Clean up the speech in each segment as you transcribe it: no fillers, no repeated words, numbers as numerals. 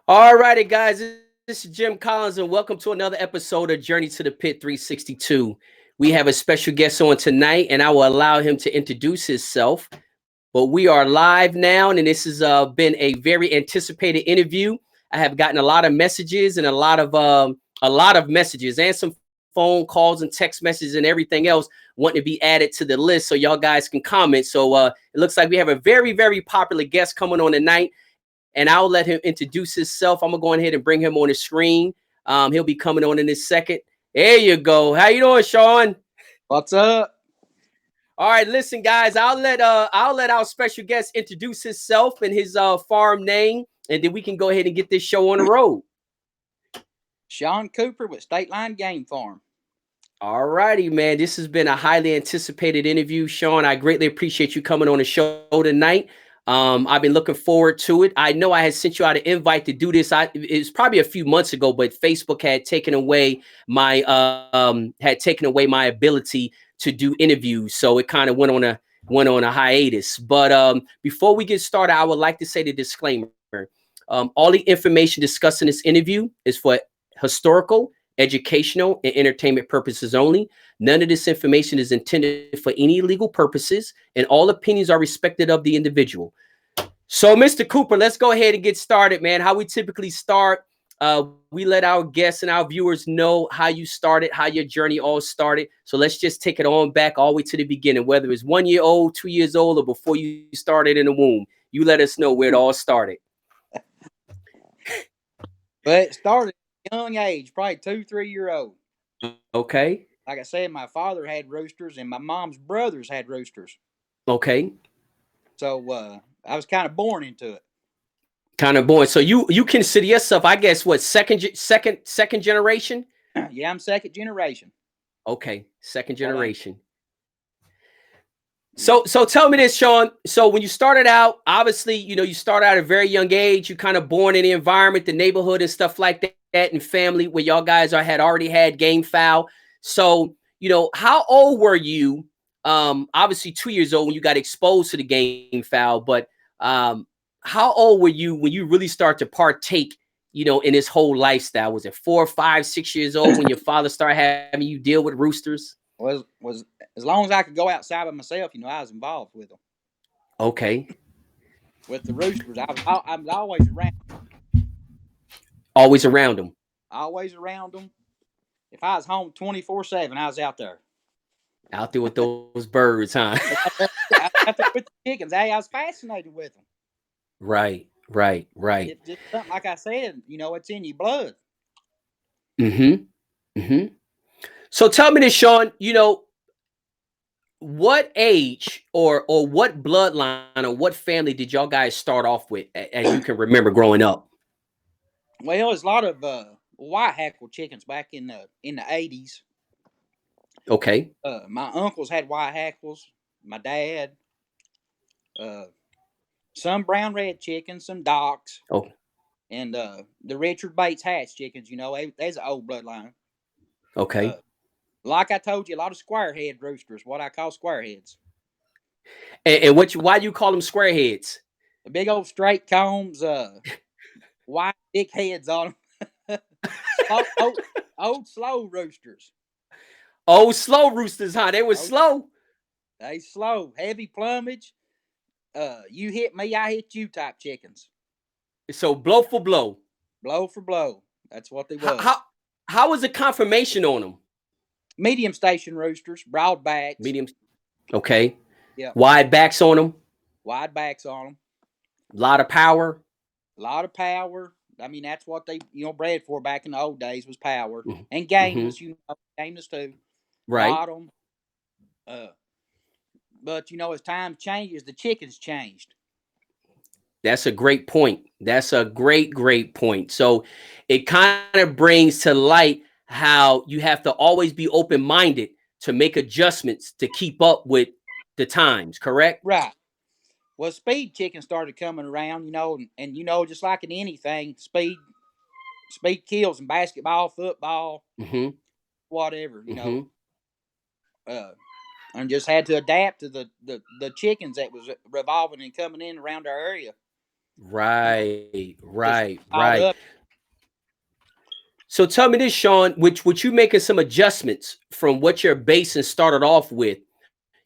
All righty, guys. This is Jim Collins, and welcome to another episode of Journey to the Pit 362. We have a special guest on tonight, and I will allow him to introduce himself. But we are live now, and this has been a very anticipated interview. I have gotten a lot of messages and a lot of messages and some phone calls and text messages and everything else wanting to be added to the list so y'all guys can comment. So it looks like we have a very, very popular guest coming on tonight, and I'll let him introduce himself. I'm gonna go ahead and bring him on the screen. He'll be coming on in a second. There you go. How you doing, Shawn? What's up? All right, listen, guys. I'll let our special guest introduce himself and his farm name, and then we can go ahead and get this show on the road. Shawn Cooper with Stateline Gamefarm. All righty, man. This has been a highly anticipated interview, Shawn. I greatly appreciate you coming on the show tonight. I've been looking forward to it. I know I had sent you out an invite to do this. It was probably a few months ago, but Facebook had taken away my ability to do interviews, so it kind of went on a hiatus. But before we get started, I would like to say the disclaimer: all the information discussed in this interview is for historical, educational, and entertainment purposes only. None of this information is intended for any legal purposes, and all opinions are respected of the individual. So, Mr. Cooper, let's go ahead and get started, man. How we typically start, we let our guests and our viewers know how you started, how your journey all started. So let's just take it on back all the way to the beginning, whether it's 1 year old, 2 years old, or before you started in the womb. You let us know where it all started. But it started at a young age, probably 2, 3 year old. Okay. Like I said, my father had roosters and my mom's brothers had roosters. Okay. So I was kind of born into it. Kind of boring. So you consider yourself, I guess, what, second generation? Yeah, I'm second generation. Okay, second generation. So tell me this, Shawn. So when you started out, obviously, you started at a very young age. You kind of born in the environment, the neighborhood, and stuff like that, and family where y'all guys had already had gamefowl. So how old were you? Obviously 2 years old when you got exposed to the gamefowl, but how old were you when you really start to partake, in this whole lifestyle? Was it 4, 5, 6 years old when your father started having you deal with roosters? Was as long as I could go outside by myself, I was involved with them. Okay. With the roosters, I was always around. Always around them. Always around them. If I was home 24/7, I was out there. Out there with those birds, huh? Out there with the chickens. Hey, I was fascinated with them. Right. It's just something, like I said, it's in your blood. So tell me this, Shawn, what age or what bloodline or what family did y'all guys start off with as you can remember growing up? Well, there's a lot of white hackle chickens back in the 80s. Okay. My uncles had white hackles. My dad. Some brown red chickens, some docks. Oh. And the Richard Bates Hatch chickens, there's an old bloodline. Okay. Like I told you, a lot of squarehead roosters, what I call squareheads. And why do you call them squareheads? The big old straight combs, white thick heads on them. old slow roosters. Old slow roosters, huh? They were slow. They slow, heavy plumage. You hit me, I hit you type chickens. So blow for blow. Blow for blow. That's what they was. How was the confirmation on them? Medium station roosters, broad backs. Medium. Okay. Yeah. Wide backs on them. Wide backs on them. A lot of power. A lot of power. I mean, that's what they, bred for back in the old days was power. Mm-hmm. And gameless, gameless too. Right. Bottom. But, as time changes, the chickens changed. That's a great point. That's a great point. So it kind of brings to light how you have to always be open-minded to make adjustments to keep up with the times, correct? Right. Well, speed chickens started coming around, and just like in anything, speed kills in basketball, football, whatever, and just had to adapt to the chickens that was revolving and coming in around our area. Right, Just right, all right. up. So tell me this, Shawn, which you making some adjustments from what your basin started off with,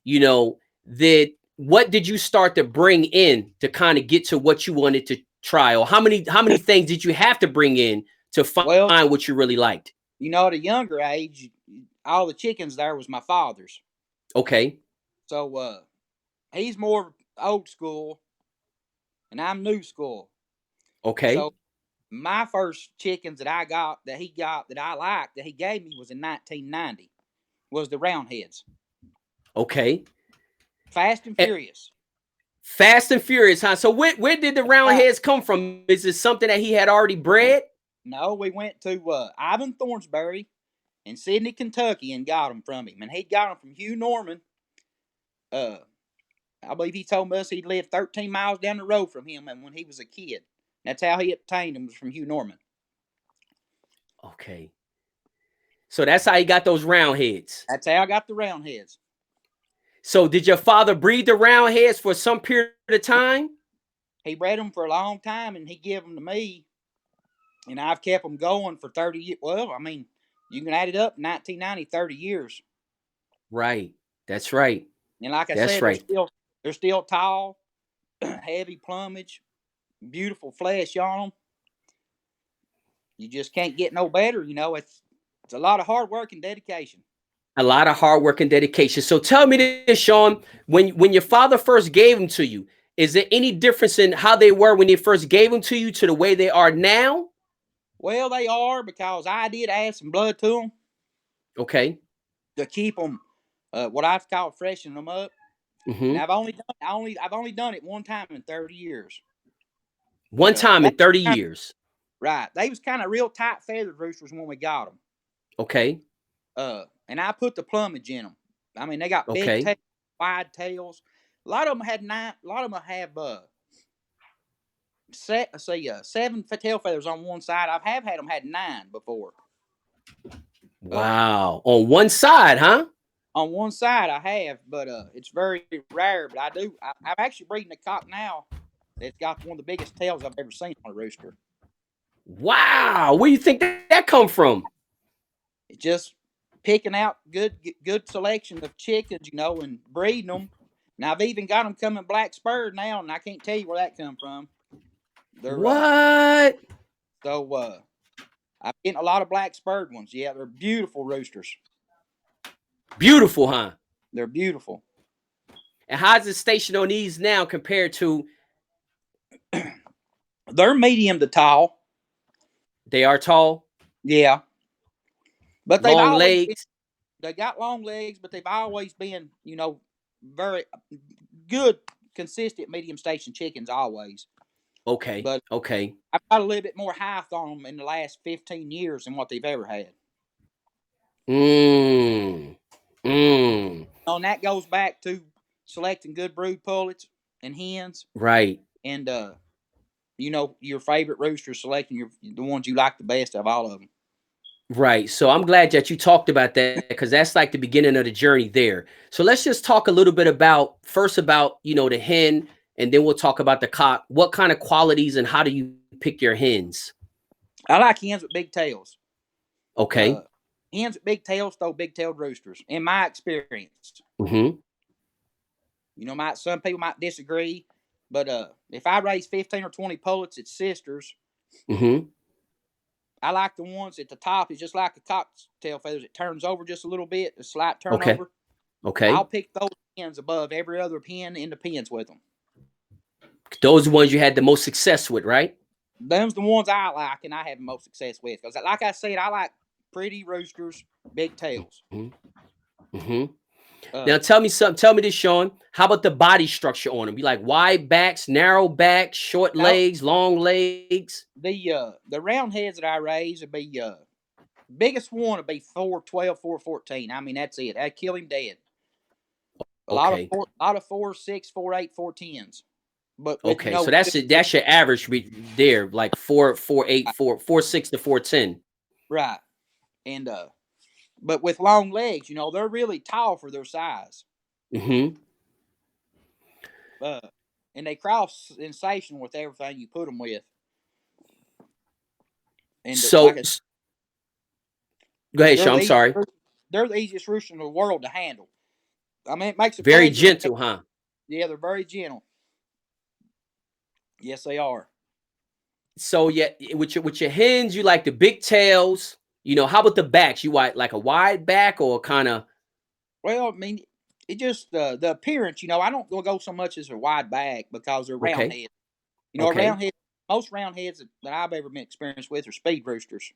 you know, that what did you start to bring in to kind of get to what you wanted to try? Or how many things did you have to bring in to find Well, what you really liked? at a younger age, all the chickens there was my father's. Okay. So he's more old school and I'm new school. Okay. So my first chickens that I got that he got that I liked that he gave me was in 1990 was the Roundheads. Okay. Fast and And Furious. Fast and Furious, huh? So where did the round Right. heads come from? Is it something that he had already bred? No, we went to Ivan Thornsbury in Sydney, Kentucky, and got them from him. And he got them from Hugh Norman. Uh, I believe he told us he lived 13 miles down the road from him, and when he was a kid, that's how he obtained them was from Hugh Norman. Okay. So that's how he got those round heads. That's how I got the Roundheads. So did your father breed the round heads for some period of time? He bred them for a long time, and he gave them to me, and I've kept them going for 30 years. Well, I mean, you can add it up, 1990, 30 years. Right. That's right. And like I That's said, right. they're still tall, heavy plumage, beautiful flesh on them. You just can't get no better. It's a lot of hard work and dedication. A lot of hard work and dedication. So tell me this, Shawn, when your father first gave them to you, is there any difference in how they were when they first gave them to you to the way they are now? Well, they are because I did add some blood to them Okay. to keep them, what I've called freshening them up. And Mm-hmm. I've only done it one time in 30 years. One But time in 30 years. right, they was kind of real tight feathered roosters when we got them. Okay. And I put the plumage in them. I mean, they got big Okay. tails, wide tails. A lot of them had nine. A lot of them have seven tail feathers on one side. Have had them had 9 before. Wow. On one side, huh? On one side, I have, but it's very rare. But I do. I'm actually breeding a cock now that's got one of the biggest tails I've ever seen on a rooster. Wow. Where do you think that come from? It's just picking out good selection of chickens, and breeding them. Now I've even got them coming black spurred now, and I can't tell you where that come from. They're What? so I'm getting a lot of black spurred ones. Yeah, they're beautiful roosters. Beautiful, huh? They're beautiful. And how's the station on these now compared to They're medium to tall. they are tall, Yeah, but long legs? they got long legs, but they've always been, very good, consistent medium station chickens always. Okay. But Okay. I've got a little bit more height on them in the last 15 years than what they've ever had. Mm. Mm. And that goes back to selecting good brood pullets and hens, Right. and your favorite roosters, selecting the ones you like the best of all of them. Right. So I'm glad that you talked about that because that's like the beginning of the journey there. So let's just talk a little bit about the hen, and then we'll talk about the cock. What kind of qualities and how do you pick your hens? I like hens with big tails. Okay. Hens with big tails throw big-tailed roosters, in my experience. Mm-hmm. Some people might disagree, but if I raise 15 or 20 pullets, it's sisters. Mm-hmm. I like the ones at the top. It's just like a cocktail feathers. It turns over just a little bit, a slight Okay. turnover. I'll Okay. pick those hens above every other hen in the pens with them. Those are the ones you had the most success with, right? Them's the ones I like and I have the most success with. Because, like I said, I like pretty roosters, big tails. Mm-hmm. Mm-hmm. Now tell me something. Tell me this, Shawn. How about the body structure on them? Be like wide backs, narrow backs, short legs, long legs. The round heads that I raise would be biggest one would be 412, 414. I mean, that's it. I'd kill him dead. A Okay. lot of 4.6, 4.8, 4.10s. But with Okay. So that's your average there, like 4.8, 4.6 to 4.10. right. And but with long legs, they're really tall for their size. Mm-hmm. And and they cross sensational with everything you put them with. And So, go ahead, Shawn. I'm sorry. They're the easiest rooster in the world to handle. I mean, it makes it very gentle, huh? Yeah, they're very gentle. Yes, they are. So yeah, with your hens, you like the big tails. You know, how about the backs? You like a wide back or kind of? Well, I mean, it just the appearance. You know, I don't go so much as a wide back because they're round heads. You know, round head. Most round heads that I've ever been experienced with are speed roosters.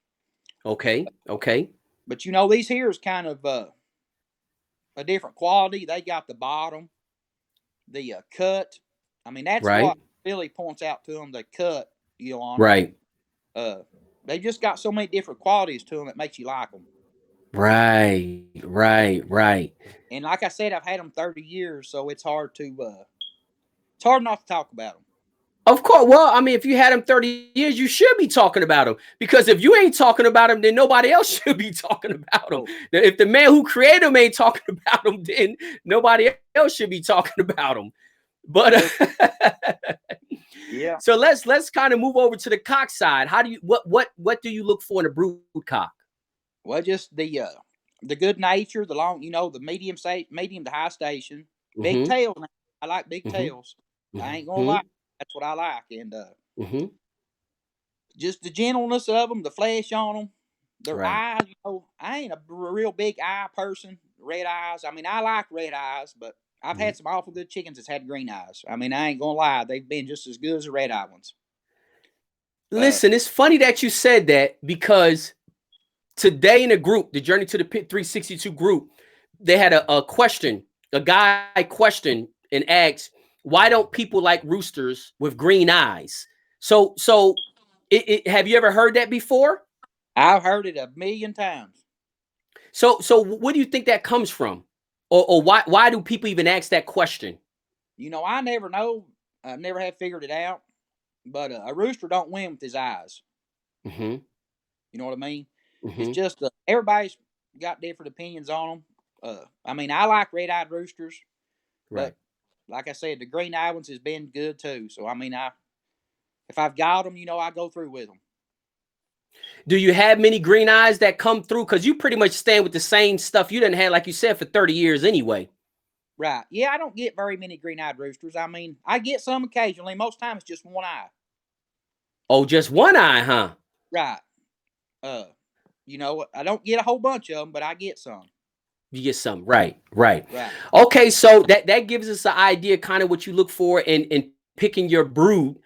Okay. But you know, these here is kind of a different quality. They got the bottom, the cut. I mean, that's what really points out to them, the cut. You know, on right. They just got so many different qualities to them that makes you like them. Right. And like I said, I've had them 30 years, so it's hard not to talk about them. Of course. Well, I mean, if you had them 30 years, you should be talking about them, because if you ain't talking about them, then nobody else should be talking about them. If the man who created them ain't talking about them, then nobody else should be talking about them. But yeah. So let's kind of move over to the cock side. How do you what do you look for in a brood cock? Well, just the good nature, the long, you know, the medium to high station, big tail. I like big tails. I ain't gonna lie, that's what I like, and just the gentleness of them, the flesh on them, their eyes. You know, I ain't a real big eye person. Red eyes. I mean, I like red eyes, but I've had some awful good chickens that's had green eyes. I mean, I ain't gonna lie, they've been just as good as the red eye ones. Listen, it's funny that you said that, because today in a group, the Journey to the Pit 362 group, they had a question. A guy questioned and asked, why don't people like roosters with green eyes? So have you ever heard that before? I've heard it 1,000,000 times. So what do you think that comes from? Or why do people even ask that question? You know, I never know. I never have figured it out. But a rooster don't win with his eyes. You know what I mean? It's just everybody's got different opinions on them. I mean, I like red-eyed roosters, but like I said, the green-eyed ones has been good too. So I mean, if I've got them, you know, I go through with them. Do you have many green eyes that come through? Because you pretty much stand with the same stuff you done had, like you said, for 30 years anyway. Right. Yeah, I don't get very many green-eyed roosters. I mean, I get some occasionally. Most times it's just one eye. Oh, just one eye, huh? Right. You know, I don't get a whole bunch of them, but I get some. You get some. Right. Okay, so that gives us an idea kind of what you look for in picking your brood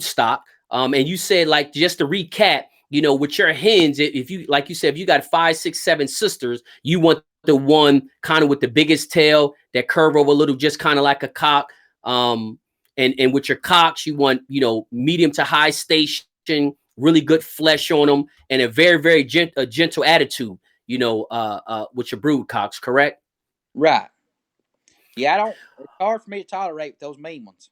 stock. And you said, like, just to recap, you know, with your hens, if you, like you said, if you got 5, 6, 7 sisters, you want the one kind of with the biggest tail that curve over a little, just kind of like a cock. And with your cocks, you want, you know, medium to high station, really good flesh on them, and a very, very gentle attitude, you know, with your brood cocks, correct? Right. Yeah, it's hard for me to tolerate those mean ones.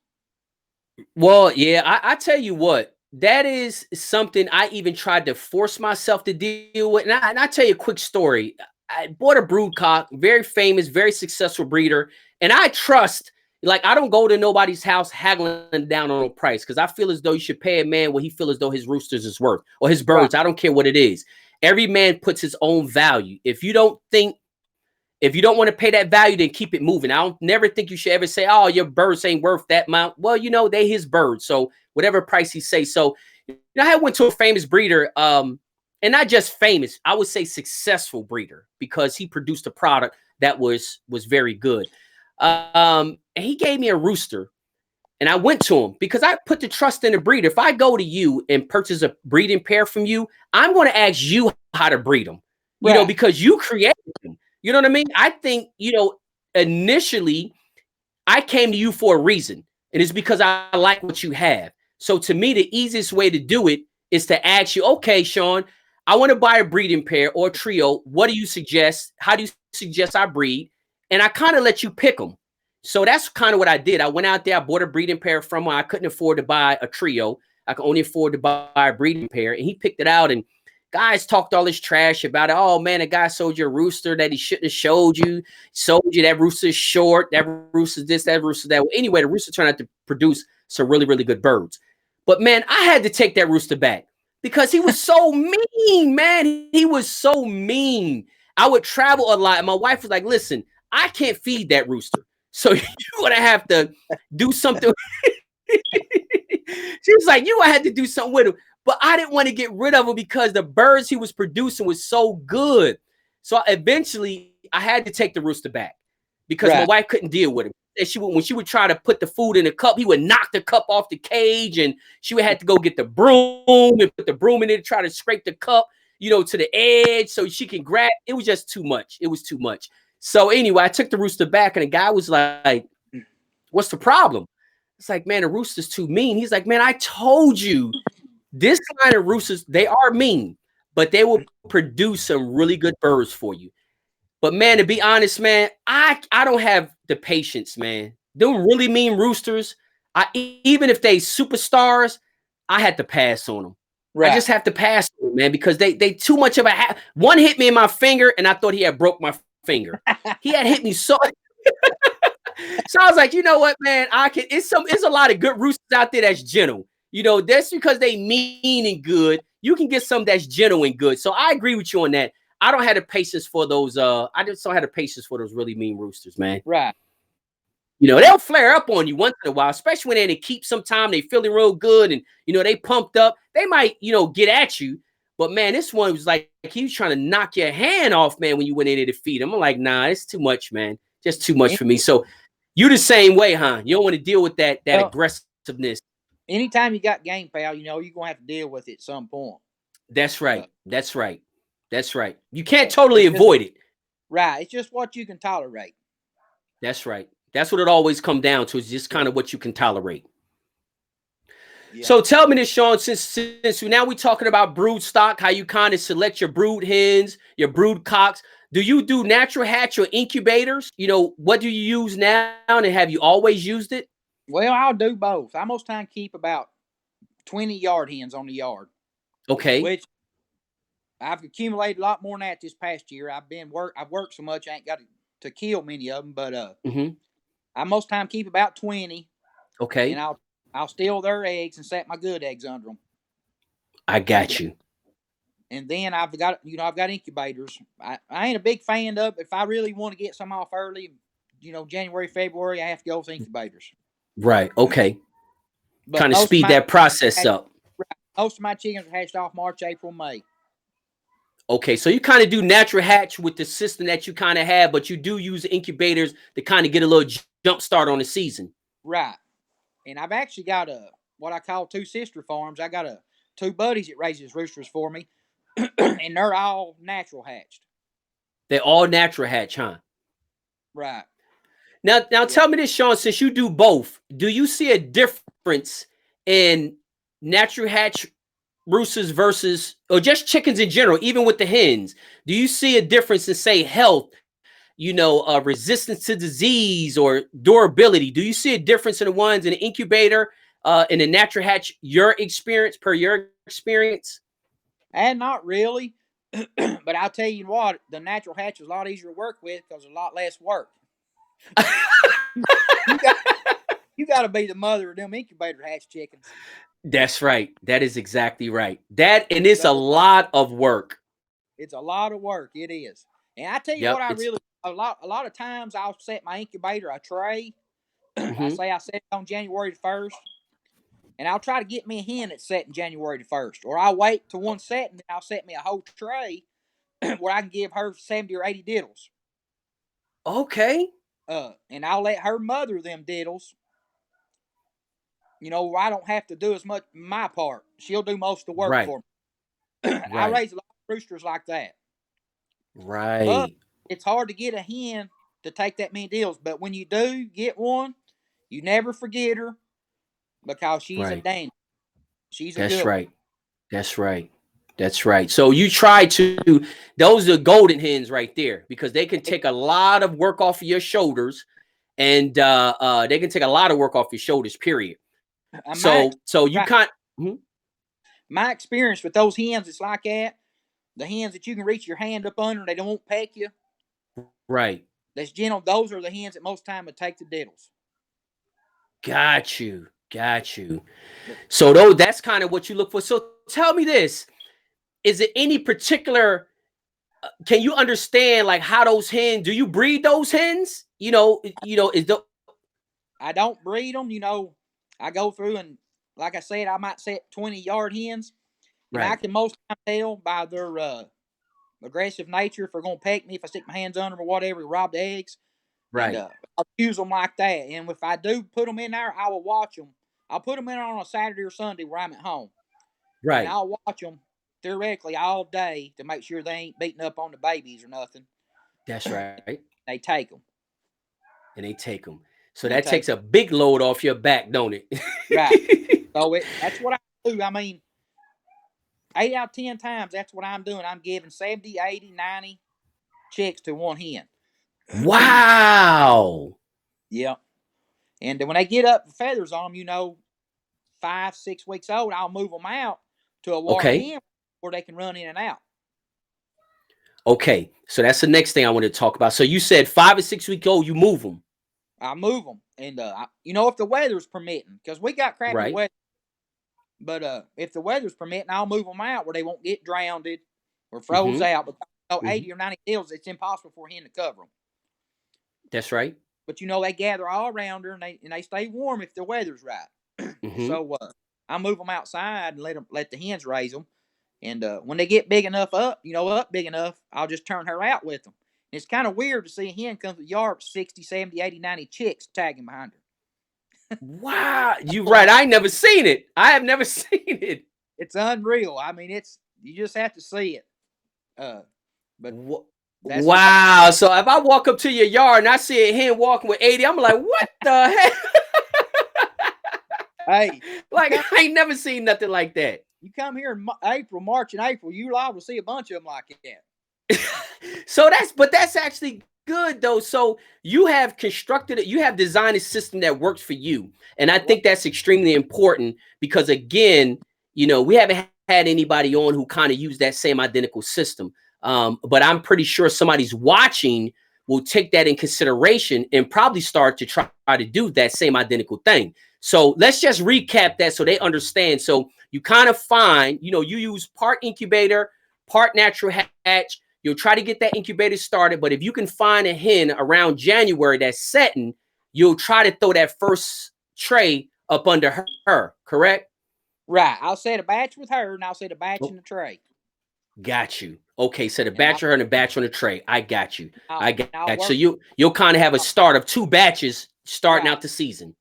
Well, yeah, I tell you what, that is something I even tried to force myself to deal with. And I tell you a quick story. I bought a brood cock, very famous, very successful breeder. And I trust, like, I don't go to nobody's house haggling down on a price, because I feel as though you should pay a man what he feels as though his roosters is worth, or his birds. Right. I don't care what it is. Every man puts his own value. If you don't want to pay that value, then keep it moving. I don't never think you should ever say, oh, your birds ain't worth that amount. Well, you know, they his birds. So whatever price he say. So, you know, I went to a famous breeder, and not just famous, I would say successful breeder, because he produced a product that was very good. And he gave me a rooster, and I went to him because I put the trust in the breeder. If I go to you and purchase a breeding pair from you, I'm going to ask you how to breed them, you know, because you created them. You know what I mean? I think, you know, initially I came to you for a reason, and it's because I like what you have. So to me, the easiest way to do it is to ask you, okay, Shawn, I want to buy a breeding pair or a trio. What do you suggest? How do you suggest I breed? And I kind of let you pick them. So that's kind of what I did. I went out there, I bought a breeding pair from him. I couldn't afford to buy a trio. I could only afford to buy a breeding pair. And he picked it out, and guys talked all this trash about it. Oh, man, a guy sold you a rooster that he shouldn't have showed you. Sold you that rooster's short. That rooster's this, that rooster's that. Anyway, the rooster turned out to produce some really, really good birds. But man, I had to take that rooster back because he was so mean, man. He was so mean. I would travel a lot, and my wife was like, listen, I can't feed that rooster. So you're going to have to do something. She was like, you had to do something with him. But I didn't want to get rid of him because the birds he was producing was so good. So eventually I had to take the rooster back because my wife couldn't deal with him. And when she would try to put the food in the cup, he would knock the cup off the cage, and she would have to go get the broom and put the broom in it to try to scrape the cup, to the edge so she can grab. It was just too much. It was too much. So anyway, I took the rooster back, and the guy was like, what's the problem? It's like, man, the rooster's too mean. He's like, man, I told you this line of roosters, they are mean, but they will produce some really good birds for you. But man, to be honest, man, I don't have the patience, man. Them really mean roosters, even if they superstars, I had to pass on them. Right. I just have to pass on them, man, because they too much of a one hit me in my finger, and I thought he had broke my finger. He had hit me so. So I was like, you know what, man, it's a lot of good roosters out there that's gentle. That's because they mean and good. You can get some that's gentle and good. So I agree with you on that. I don't have the patience for those. I just don't have the patience for those really mean roosters, man. Right. They'll flare up on you once in a while, especially when they're in a keep sometime. They feeling real good and, they pumped up. They might, get at you. But, man, this one was like he was trying to knock your hand off, man, when you went in there to feed him. I'm like, nah, it's too much, man. Just too much for me. So you the same way, huh? You don't want to deal with that aggressiveness. Anytime you got game fowl, you're going to have to deal with it at some point. That's right. That's right. That's right. You can't totally avoid it. Right. It's just what you can tolerate. That's right. That's what it always comes down to. It's just kind of what you can tolerate. Yeah. So tell me this, Shawn, since now we're talking about brood stock, how you kind of select your brood hens, your brood cocks. Do you do natural hatch or incubators? What do you use now, and have you always used it? Well, I'll do both. I most time keep about 20 yard hens on the yard. Okay. Which I've accumulated a lot more than that this past year. I've worked so much I ain't got to kill many of them, but I most time keep about 20. Okay. And I'll steal their eggs and set my good eggs under them. I got you. And then I've got incubators. I ain't a big fan of, if I really want to get some off early, January, February, I have to go with incubators. Right. Okay. Kind of speed that process up. Most of my chickens are hatched off March, April, May. Okay, so you kind of do natural hatch with the system that you kind of have, but you do use incubators to kind of get a little jump start on the season. Right. And I've actually got what I call two sister farms. I got two buddies that raises roosters for me, and they're all natural hatched. They're all natural hatch, huh? Right. Now tell me this, Shawn, since you do both, do you see a difference in natural hatch roosters versus, or just chickens in general, even with the hens? Do you see a difference in, say, health, resistance to disease or durability? Do you see a difference in the ones in the incubator, in the natural hatch, your experience? And not really. But I'll tell you what, the natural hatch is a lot easier to work with because a lot less work. You got to be the mother of them incubator hatch chickens. That's right. That is exactly right. And it's a lot of work. It's a lot of work. It is. And I tell you what, a lot of times I'll set my incubator a tray. I set it on January the 1st. And I'll try to get me a hen that's set in January the 1st. Or I'll wait till one set and then I'll set me a whole tray where I can give her 70 or 80 diddles. Okay. And I'll let her mother them diddles. I don't have to do as much my part. She'll do most of the work for me. Right. I raise a lot of roosters like that. Right. But it's hard to get a hen to take that many deals. But when you do get one, you never forget her because she's a dandy. She's a good one. That's right. That's right. So you try to, those are golden hens right there, because they can take a lot of work off of your shoulders, and they can take a lot of work off your shoulders, period. So you can't. My experience with those hens is like that. The hens that you can reach your hand up under, they don't peck you. Right. That's gentle. Those are the hens that most time would take the diddles. Got you. Got you. So though that's kind of what you look for. So tell me this. Is it any particular can you understand like how those hens do you breed those hens? Is the I don't breed them. I go through and, like I said, I might set 20-yard hens, and I right, can most time tell by their aggressive nature if they're going to peck me if I stick my hands under them or whatever, rob the eggs, and right, I'll use them like that. And if I do put them in there, I will watch them. I'll put them in on a Saturday or Sunday where I'm at home, and right. I'll watch them theoretically all day to make sure they ain't beating up on the babies or nothing. That's right. They take them. And they take them. So And they that take takes a big load off your back, don't it? right. So that's what I do. I mean, 8 out of 10 times, that's what I'm doing. I'm giving 70, 80, 90 chicks to one hen. Wow. Yeah. And then when they get up feathers on them, 5, 6 weeks old, I'll move them out to a water Okay. hen where they can run in and out. Okay. So that's the next thing I want to talk about. So you said 5 or 6 weeks old, you move them. I move them. And, if the weather's permitting, because we got crappy Right. weather. But if the weather's permitting, I'll move them out where they won't get drowned or froze out. Because 80 or 90 kills, it's impossible for a hen to cover them. That's right. But they gather all around her and they stay warm if the weather's right. So I move them outside and let the hens raise them. And when they get big enough up big enough, I'll just turn her out with them. And it's kind of weird to see a hen come to the yard with 60, 70, 80, 90 chicks tagging behind her. Wow. You're right. I ain't never seen it. I have never seen it. It's unreal. I mean, you just have to see it. But wow. So if I walk up to your yard and I see a hen walking with 80, I'm like, what the heck? Hey, like I ain't never seen nothing like that. You come here in March and April, you liable to see a bunch of them like that. So that's actually good though. So you have designed a system that works for you. And I think that's extremely important because again, we haven't had anybody on who kind of used that same identical system. But I'm pretty sure somebody's watching will take that in consideration and probably start to try to do that same identical thing. So let's just recap that so they understand. So you kind of find, you use part incubator, part natural hatch. You'll try to get that incubator started. But if you can find a hen around January that's setting, you'll try to throw that first tray up under her, correct? Right. I'll set a batch with her and I'll set a batch in the tray. Got you. Okay, so the batch of her and a batch on the tray. I got you. I got you. So you'll kind of have a start of 2 batches starting out the season.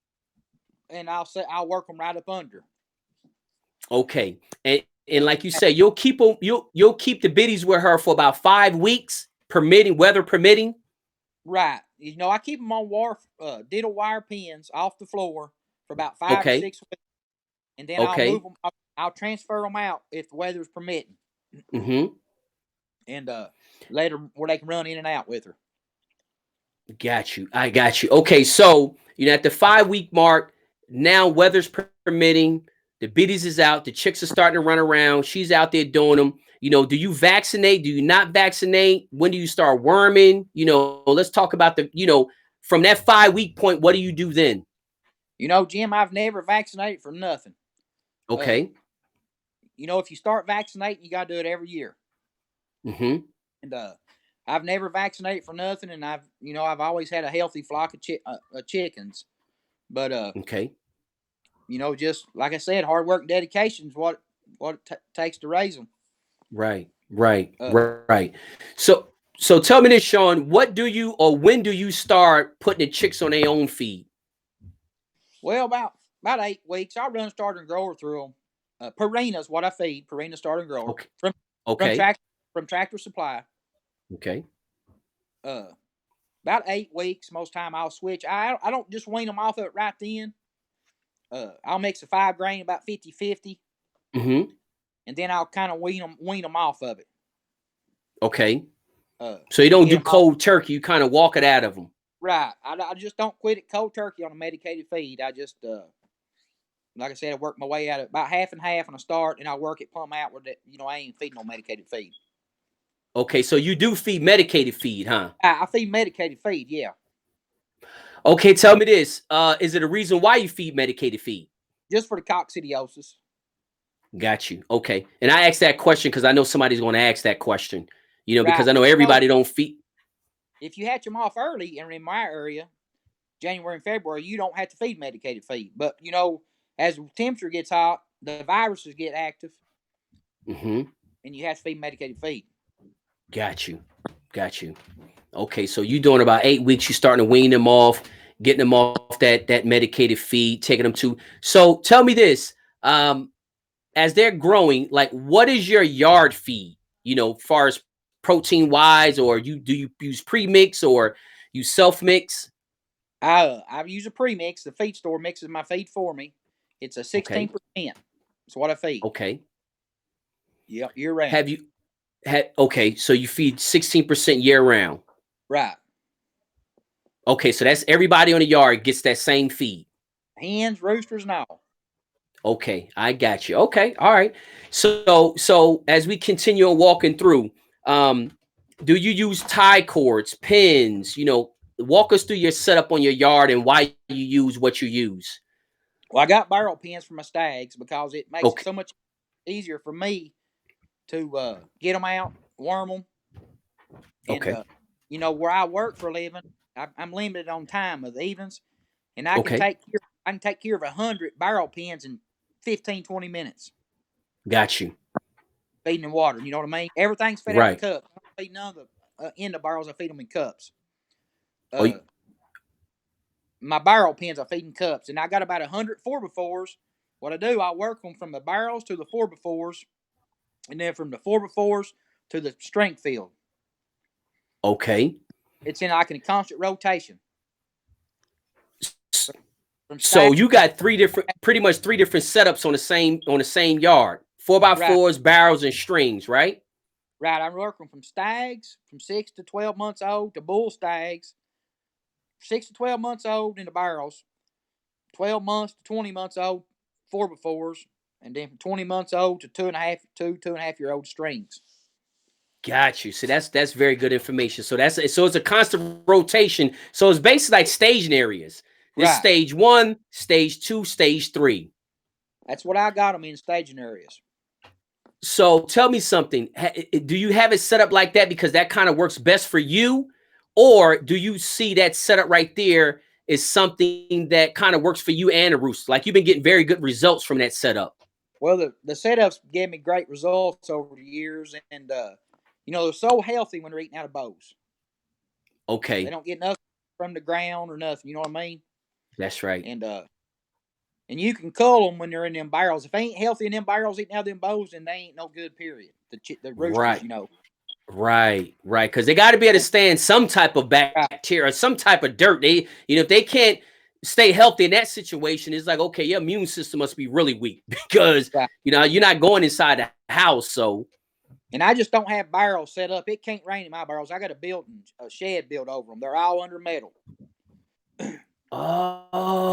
And I'll work them right up under. Okay. And like you say, you'll keep the biddies with her for about 5 weeks, weather permitting. Right. I keep them on diddle wire pins off the floor for about 5 or 6 weeks. And then I'll move them. I'll transfer them out if the weather's permitting. And later where they can run in and out with her. Got you. I got you. Okay, so at the 5-week mark, now weather's permitting, the biddies is out, the chicks are starting to run around, she's out there doing them. Do you vaccinate? Do you not vaccinate? When do you start worming? Let's talk about from that 5-week point, what do you do then? Jim, I've never vaccinated for nothing. Okay. If you start vaccinating, you got to do it every year. And I've never vaccinated for nothing, and I've always had a healthy flock of chickens. But just like I said, hard work and dedication is what it takes to raise them. Right. So tell me this, Shawn. What do you or when do you start putting the chicks on their own feed? Well, about 8 weeks. I run starter and grower through them. Purina is what I feed. Purina starter and grower. Okay. From Tractor Supply. Okay. About 8 weeks, most time I'll switch. I don't just wean them off of it right then. I'll mix a 5 grain about 50-50. And then I'll kind of wean them off of it. Okay. So you don't do cold turkey. You kind of walk it out of them. Right. I just don't quit it cold turkey on a medicated feed. I just, like I said, I work my way out of about half and half on a start, and I work it plumb out where I ain't feeding no medicated feed. Okay, so you do feed medicated feed, huh? I feed medicated feed, yeah. Okay, tell me this. Is it a reason why you feed medicated feed? Just for the coccidiosis. Got you. Okay. And I asked that question because I know somebody's going to ask that question, because Right. I know everybody don't feed. If you hatch them off early, and in my area, January and February, you don't have to feed medicated feed. But, as the temperature gets hot, the viruses get active, Mm-hmm. and you have to feed medicated feed. Got you. Got you. Okay, so you doing about 8 weeks. You starting to wean them off, getting them off that medicated feed, taking them to. So tell me this: as they're growing, like what is your yard feed? Far as protein wise, or do you use pre-mix or you self mix? I use a premix. The feed store mixes my feed for me. It's a Okay. 16%. That's what I feed. Okay. Yep, year round. Have you had? Okay, so you feed 16% year round. Right. Okay, so that's everybody on the yard gets that same feed. Hens, roosters, and all. Okay, I got you. Okay, all right. So as we continue on walking through, do you use tie cords, pins? Walk us through your setup on your yard and why you use what you use. Well, I got barrel pins for my stags because it makes it Okay, so much easier for me to get them out, worm them, and okay, where I work for a living, I'm limited on time of the evenings, and I can okay. take care of 100 barrel pins in 15, 20 minutes. Got you. Feeding them water, you know what I mean? Everything's fed out of Right. cups. I don't feed none of the in the barrels. I feed them in cups. Oh, My barrel pins I feed in cups, and I got about 100 4x4s. What I do, I work them from the barrels to the 4x4s, and then from the 4x4s to the strength field. okay. It's in like in a constant rotation. From So stack, you got pretty much three different setups on the same yard. 4x4s, right, barrels, and strings, right? right. I work them from stags from 6 to 12 months old to bull stags, 6 to 12 months old in the barrels, 12 months to 20 months old 4x4s, and then from 20 months old to 2.5 year old strings. Got you. So that's very good information. So it's a constant rotation. So it's basically like staging areas. This Right. stage 1, stage 2, stage 3. That's what I got them in staging areas. So tell me something. Do you have it set up like that because that kind of works best for you, or do you see that setup right there is something that kind of works for you and a rooster? Like you've been getting very good results from that setup. Well, the setups gave me great results over the years, and they're so healthy when they're eating out of bowls. They Okay, don't get nothing from the ground or nothing. You know what I mean? that's right. And you can cull them when they're in them barrels. If they ain't healthy in them barrels eating out of them bowls, then they ain't no good. Period. The roosters, Right. Right. Because they got to be able to stand some type of Right, bacteria, some type of dirt. If they can't stay healthy in that situation, it's like, okay, your immune system must be really weak because, right. you're not going inside the house. So, And I just don't have barrels set up. It can't rain in my barrels. I got a shed built over them. They're all under metal. oh,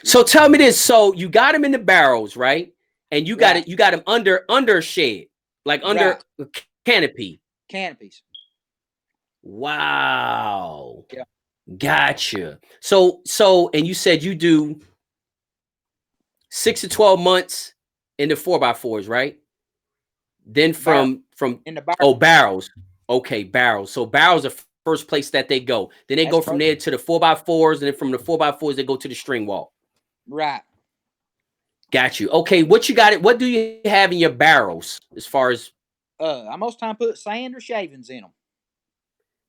so tell me this. So you got them in the barrels, right? And you got Right, it. You got them under shed, like right. under canopy. Canopies. Wow. Yeah. Gotcha. And you said you do 6 to 12 months in the 4x4s, right? Then Barrel from in the barrel. oh, barrels. Okay, barrels. So barrels are first place that they go. Then they That's go from there to the 4x4s, and then from the 4x4s they go to the string wall. right. Got you. Okay, what you got it? What do you have in your barrels as far as I most time put sand or shavings in them.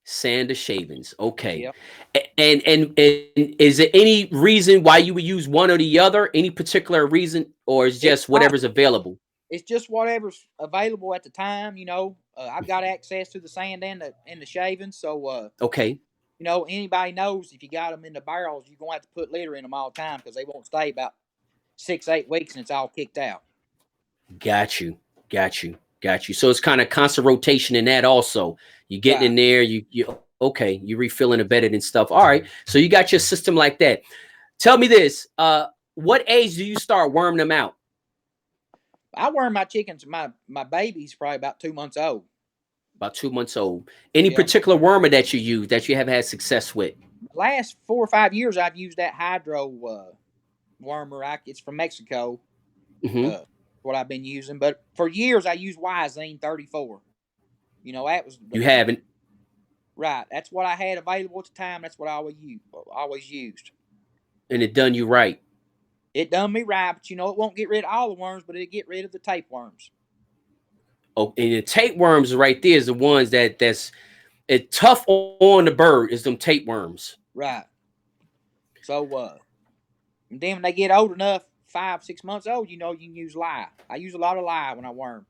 sand or shavings? Okay. Yep. And is there any reason why you would use one or the other? Any particular reason, or is It's just not. whatever's available? It's just whatever's available at the time. I've got access to the sand and the shavings, so Okay. anybody knows if you got them in the barrels, you're gonna have to put litter in them all the time because they won't stay about 6-8 weeks and it's all kicked out. Got you. Got you. Got you. So it's kind of constant rotation in that also. You getting Right. in there, you okay, you refilling the bedded and stuff. All right. So you got your system like that. Tell me this. What age do you start worming them out? I worm my chickens, my babies probably about 2 months old. About 2 months old. Any Yeah. particular wormer that you use that you have had success with? last 4 or 5 years, I've used that hydro wormer. It's from Mexico. Mm-hmm. What I've been using, but for years I used Wyzine 34. You know, that was You haven't. right. That's what I had available at the time. That's what I always used. And it done you right. It done me right, but you know, it won't get rid of all the worms, but it'll get rid of the tapeworms. Oh, and the tapeworms right there is the ones that's tough on the bird is them tapeworms. Right. So and then when they get old enough, 5, 6 months old, you know, you can use lye. I use a lot of lye when I worm.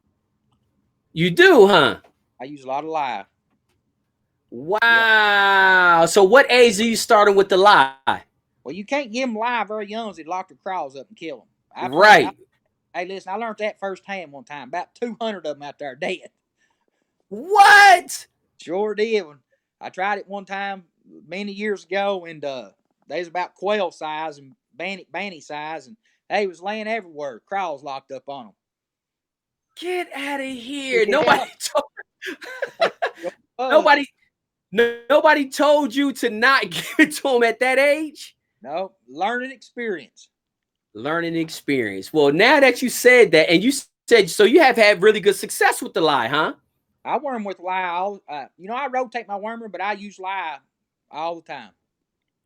You do, huh? I use a lot of lye. Wow. Yep. So what age are you starting with the lye? Well, you can't give them lye very young, so they lock their crawls up and kill them. Right. Hey, listen, I learned that firsthand one time. About 200 of them out there dead. What? Sure did. I tried it one time many years ago, and they was about quail size and banny size, and they was laying everywhere. Crawls locked up on them. Get out of here! Yeah. Nobody told you to not give it to them at that age. No, learning experience. Learning experience. Well, now that you said that, and you said so, you have had really good success with the lye, huh? I worm with lye. You know, I rotate my wormer, but I use lye all the time.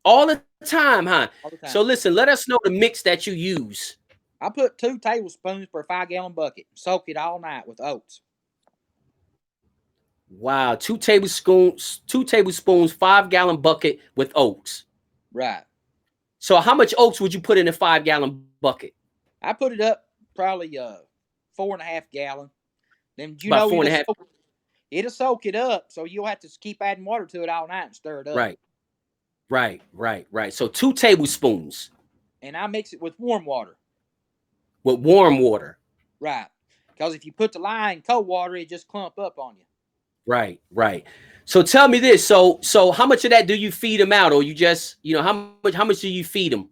All the time, huh? All the time. So listen, let us know the mix that you use. I put 2 tablespoons per 5-gallon bucket. Soak it all night with oats. Wow, 2 tablespoons, 5-gallon bucket with oats. Right. So how much oats would you put in a 5-gallon bucket? I put it up probably 4.5 gallon. Then you about know 4.5. It'll soak it up, so you'll have to keep adding water to it all night and stir it up. Right. So 2 tablespoons. And I mix it with warm water. With warm water. Right. Because if you put the lye in cold water, it just clump up on you. Right. So tell me this. So how much of that do you feed them out, or you just, you know, how much do you feed them?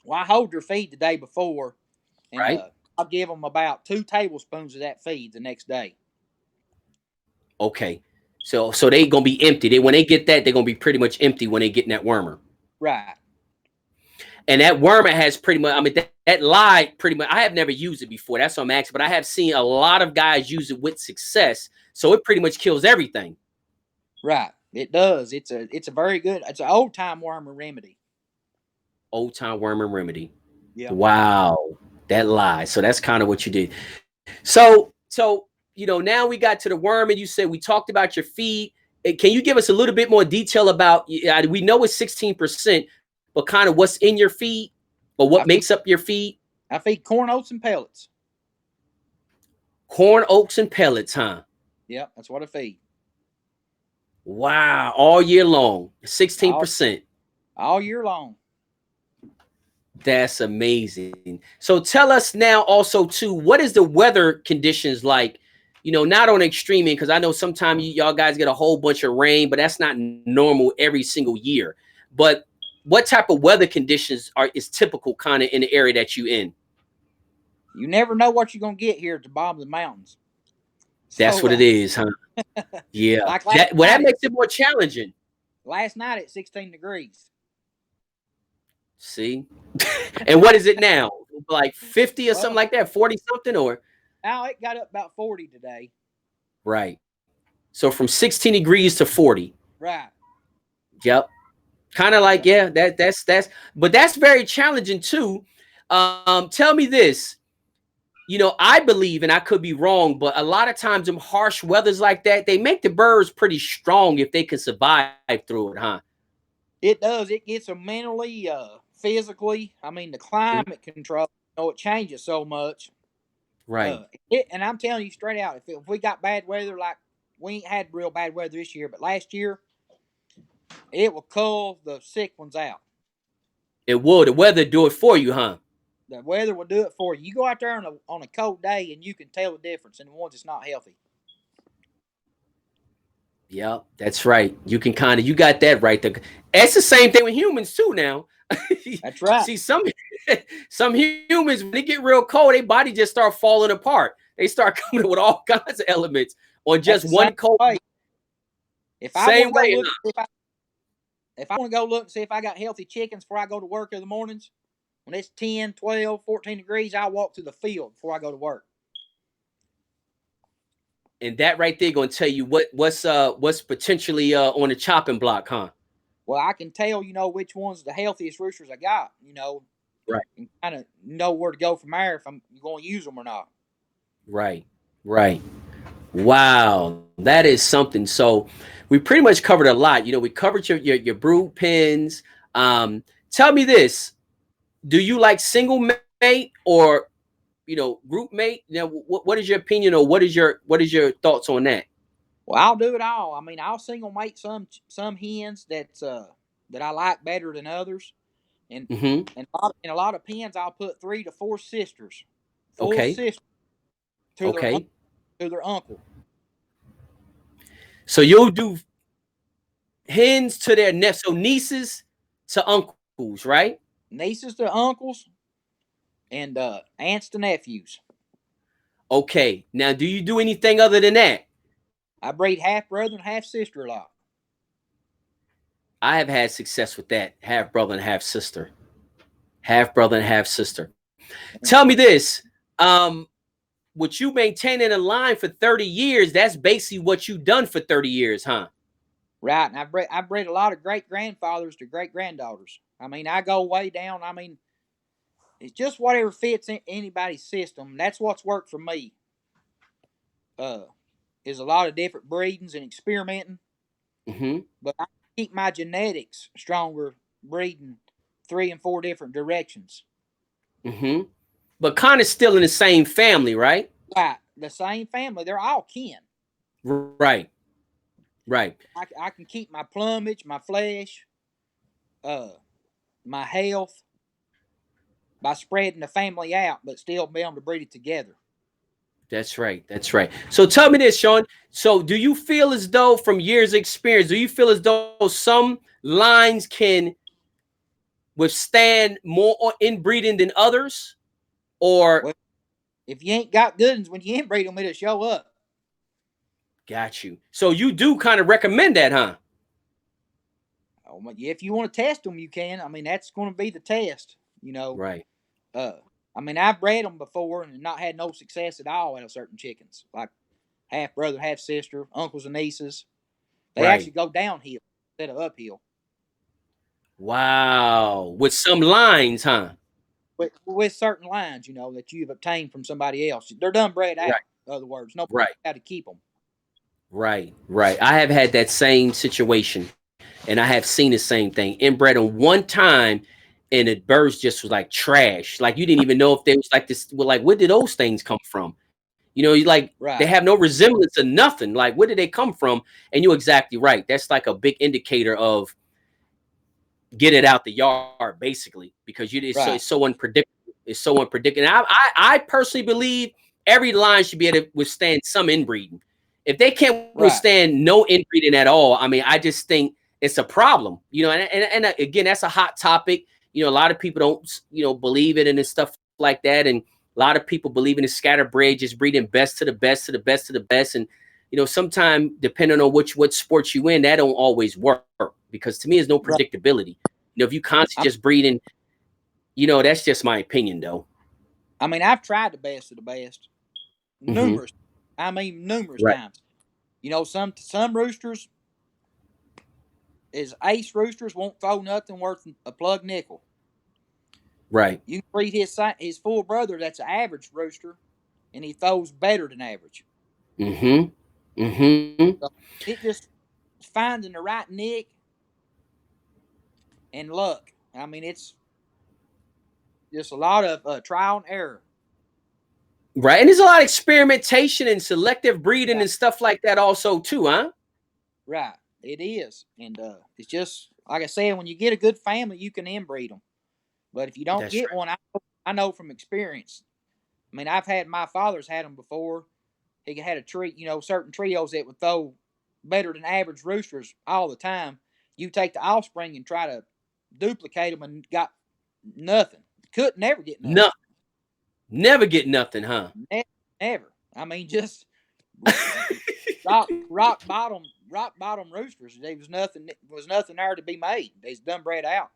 Well, I hold their feed the day before, and right. I'll give them about 2 tablespoons of that feed the next day. Okay. So they gonna be empty. When they get that, they're gonna be pretty much empty when they get in that wormer. Right. And that wormer has pretty much, I mean, that lye pretty much, I have never used it before. That's what I'm asking, but I have seen a lot of guys use it with success. So it pretty much kills everything. Right. It does. It's a very good, it's an old time wormer remedy. Old time wormer remedy. Yeah. Wow. That lye. So that's kind of what you did. So, you know, now we got to the worm, and you said we talked about your feed. Can you give us a little bit more detail about, we know it's 16%, but kind of what's in your feed, or what makes up your feed? I feed corn, oats, and pellets. Corn, oats, and pellets, huh? Yep, that's what I feed. Wow, all year long, 16%. All year long. That's amazing. So tell us now also too, what is the weather conditions like? You know, not on extreme end, because I know sometimes y'all guys get a whole bunch of rain, but that's not normal every single year. But what type of weather conditions is typical kind of in the area that you in? You never know what you're gonna get here at the bottom of the mountains. That's what it is, huh? Yeah. Like that makes it more challenging. Last night at 16 degrees. See? And what is it now? Like 50 or something like that? 40 something, or? Now it got up about 40 today. Right. So from 16 degrees to 40. Right. Yep. Kind of like, yeah, but that's very challenging too. Tell me this. You know, I believe, and I could be wrong, but a lot of times in harsh weathers like that, they make the birds pretty strong if they can survive through it, huh? It does. It gets them mentally, physically. I mean, the climate control, you know, it changes so much. Right. And I'm telling you straight out, if we got bad weather, like we ain't had real bad weather this year, but last year, it will cull the sick ones out. It will. The weather do it for you, huh? The weather will do it for you. You go out there on a cold day, and you can tell the difference in the ones that's not healthy. Yeah, that's right. You can you got that right. It's the same thing with humans too now. That's right. See, some humans, when they get real cold, their body just start falling apart. They start coming with all kinds of elements on just one cold. If I if I want to go look and see if I got healthy chickens before I go to work in the mornings, when it's 10, 12, 14 degrees, I walk to the field before I go to work. And that right there going to tell you what's potentially on the chopping block, huh? Well, I can tell, which one's the healthiest roosters I got, Right. and kind of know where to go from there if I'm going to use them or not. Right. Right. Wow, that is something. So we pretty much covered a lot. We covered your brood pens. Tell me this: do you like single mate or group mate? Now, what is your opinion, or what is your thoughts on that? Well, I'll do it all. I mean, I'll single mate some hens that I like better than others, and Mm-hmm. in a lot of pens I'll put 3 to 4 sisters, full Okay. sisters to Okay. their uncle. So you'll do hens to their so nieces to uncles, right? Nieces to uncles, and aunts to nephews. Okay. Now, do you do anything other than that? I breed half brother and half sister a lot. I have had success with that. Half brother and half sister. Half brother and half sister. Tell me this. What you maintaining a line for 30 years, that's basically what you done for 30 years, huh? Right. And I bred a lot of great grandfathers to great granddaughters. I mean, I go way down. I mean, it's just whatever fits in anybody's system. That's what's worked for me. Is a lot of different breedings and experimenting. Mm-hmm. But I keep my genetics stronger breeding 3 and 4 different directions. Mm-hmm. But kind of still in the same family, right? Right. The same family. They're all kin. Right. Right. I can keep my plumage, my flesh, my health by spreading the family out, but still be able to breed it together. That's right. That's right. So tell me this, Shawn. So do you feel as though, from years of experience, do you feel as though some lines can withstand more inbreeding than others? Or Well, if you ain't got good ones, when you inbreed them, it'll show up. got you. So you do kind of recommend that, huh? Oh, if you want to test them, you can. I mean, that's going to be the test, Right. I mean, I've bred them before and not had no success at all out of certain chickens, like half brother, half sister, uncles and nieces. They actually go downhill instead of uphill. Wow. With some lines, huh? With certain lines, that you've obtained from somebody else. They're done bred out, in other words. Nobody how to keep them. Right. Right. I have had that same situation, and I have seen the same thing. Inbred them one time, and the birds just was like trash. Like you didn't even know if they was like this. Well, like, where did those things come from? You like they have no resemblance of nothing. Like, where did they come from? And you're exactly right. That's like a big indicator of get it out the yard, basically, because it's so unpredictable. It's so unpredictable. And I personally believe every line should be able to withstand some inbreeding. If they can't withstand no inbreeding at all, I mean, I just think it's a problem. And again, that's a hot topic. A lot of people don't, believe it and stuff like that. And a lot of people believe in the scatterbred, just breeding best to the best to the best to the best. And sometimes depending on what sports you in, that don't always work, because to me, there's no predictability. If you constantly just breeding, that's just my opinion, though. I mean, I've tried the best of the best numerous. I mean, numerous times. Some roosters is ace roosters won't throw nothing worth a plug nickel. Right. You can breed his full brother that's an average rooster, and he throws better than average. Mm-hmm. Mm-hmm. So it just finding the right nick and luck. I mean, it's just a lot of trial and error. Right. And there's a lot of experimentation and selective breeding and stuff like that also, too, huh? Right. It is. And it's just, like I said, when you get a good family, you can inbreed them. But if you don't get one, I know from experience. I mean, my father's had them before. He had certain trios that would throw better than average roosters all the time. You take the offspring and try to duplicate them and got nothing. Could never get nothing. No, never get nothing, huh? Never. I mean, just rock bottom rock bottom roosters. There was nothing there to be made. They's done bred out.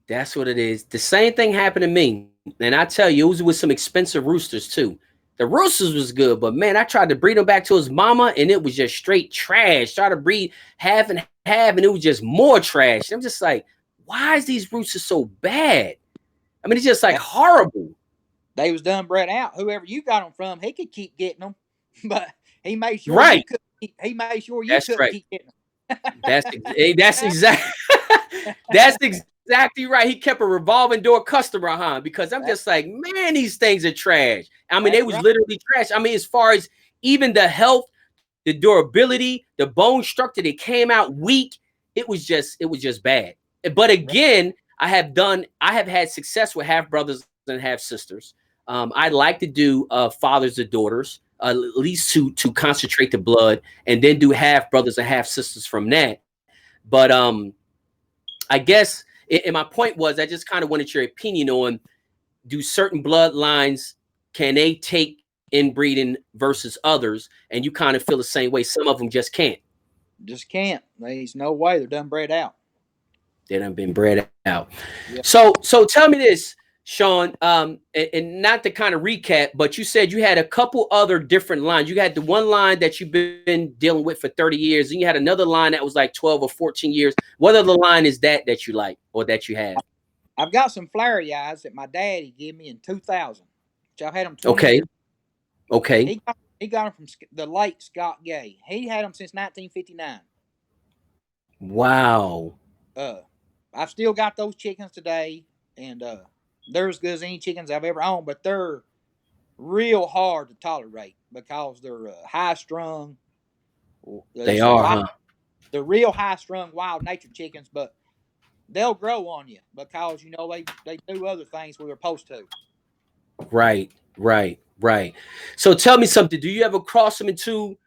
That's what it is. The same thing happened to me. And I tell you, it was with some expensive roosters too. The roosters was good, but man, I tried to breed him back to his mama and it was just straight trash. Tried to breed half and half and it was just more trash. I'm just like, why is these roosters so bad? I mean, it's just like horrible. They was done bred out. Whoever you got them from, he could keep getting them, but he made sure right. He made sure you couldn't keep getting them. that's exactly that's exactly right. He kept a revolving door customer, huh? Because I'm just like, man, these things are trash. I mean, they was literally trash. I mean, as far as even the health, the durability, the bone structure, they came out weak. It was just bad. But again, I have had success with half brothers and half sisters. I'd like to do fathers and daughters, at least to concentrate the blood, and then do half brothers and half sisters from that. But I guess, and my point was, I just kind of wanted your opinion on, do certain bloodlines, can they take inbreeding versus others? And you kind of feel the same way. Some of them just can't. Just can't. There's no way. They're done bred out. They done been bred out. Yep. So tell me this, Shawn, and not to kind of recap, but you said you had a couple other different lines. You had the one line that you've been dealing with for 30 years, and you had another line that was like 12 or 14 years. What other line is that you like or that you have? I've got some flary eyes that my daddy gave me in 2000. Which I've had them 20 years. Okay. He got them from the late Scott Gay. He had them since 1959. Wow. I've still got those chickens today, and they're as good as any chickens I've ever owned, but they're real hard to tolerate because they're high strung. They are, huh? They're real high strung wild nature chickens, but they'll grow on you because they do other things where they're supposed to. Right. So tell me something. Do you ever cross them into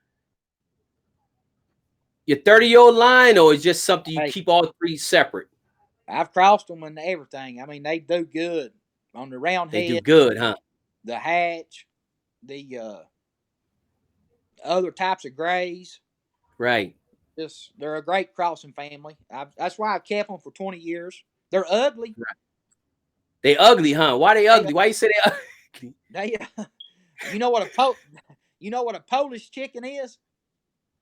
your 30-year-old line, or is just something you keep all three separate? I've crossed them into everything. I mean, they do good on the round head. They do good, huh? The hatch, the other types of grays. Right. They're a great crossing family. That's why I kept them for 20 years. They're ugly. Right. They ugly, huh? Why they ugly? Why you say they ugly? You know what a Polish chicken is?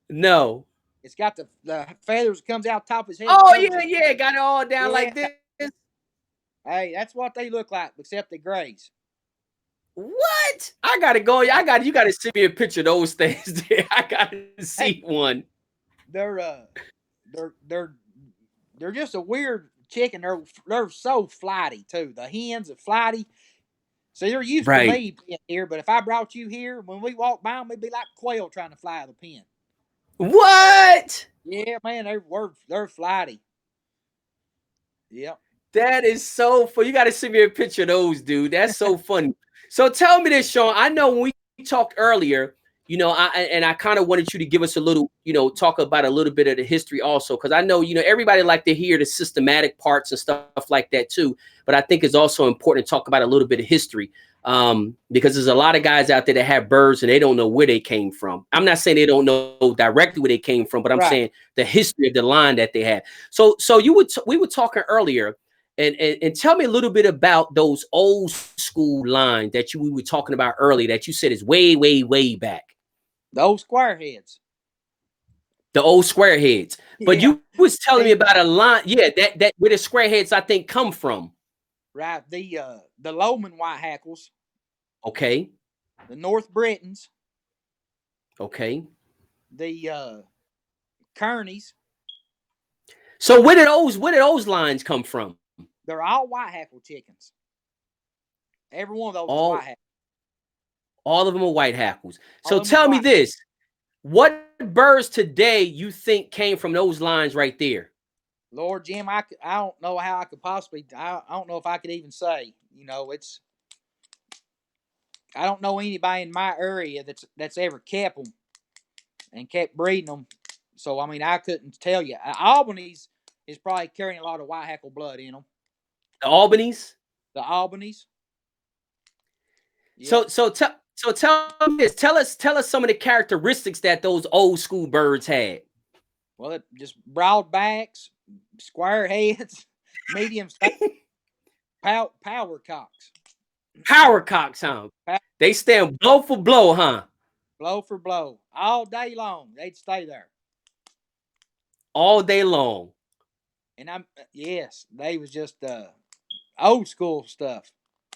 No. It's got the feathers comes out top of his head. Oh yeah, got it all down like this. Hey, that's what they look like, except the grays. What? I gotta go. You gotta send me a picture of those things there. I gotta see one. They're just a weird chicken. They're so flighty too. The hens are flighty. So you're used to me being here, but if I brought you here, when we walk by them, it'd be like quail trying to fly out of the pen. What? Yeah, man, they're flighty. Yep. That is so funny. You got to send me a picture of those, dude. That's so funny. So tell me this, Shawn. I know when we talked earlier, I kind of wanted you to give us a little, talk about a little bit of the history also, because I know, everybody like to hear the systematic parts and stuff like that too. But I think it's also important to talk about a little bit of history, because there's a lot of guys out there that have birds and they don't know where they came from. I'm not saying they don't know directly where they came from, but I'm saying the history of the line that they have. So we were talking earlier. And tell me a little bit about those old school lines that we were talking about earlier that you said is way, way, way back. The old square heads. The old square heads. But you was telling me about a line, that where the square heads I think come from. Right. The Lowman white hackles. Okay. The North Britons. Okay. The Kearneys. So where did those lines come from? They're all white hackle chickens. Every one of those is white hackles. All of them are white hackles. So tell me this. What birds today you think came from those lines right there? Lord, Jim, I don't know how I could possibly, I don't know if I could even say, I don't know anybody in my area that's ever kept them and kept breeding them. So, I mean, I couldn't tell you. Albany's is probably carrying a lot of white hackle blood in them. The Albany's? The Albany's. Yep. So So tell me this. Tell us some of the characteristics that those old school birds had. Well, it just broad backs, square heads, medium size, power cocks. Power cocks, huh? They stand blow for blow, huh? Blow for blow all day long. They'd stay there All day long. and yes, they was just old school stuff.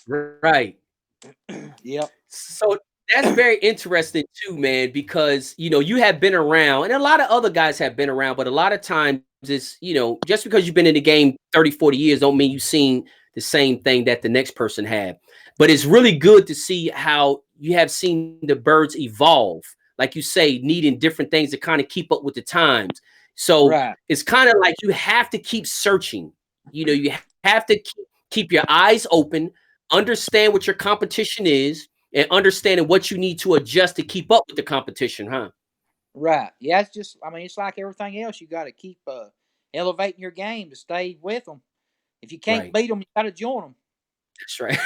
Right. Yep. So that's very interesting too, man, because you have been around and a lot of other guys have been around, but a lot of times it's, just because you've been in the game 30, 40 years don't mean you've seen the same thing that the next person had. But it's really good to see how you have seen the birds evolve, like you say, needing different things to kind of keep up with the times. So Right. it's kind of like you have to keep searching. You have to keep your eyes open, understand what your competition is, and understanding what you need to adjust to keep up with the competition, huh? Right. Yeah, it's just, it's like everything else. You got to keep elevating your game to stay with them. If you can't Right. beat them, you got to join them. That's right.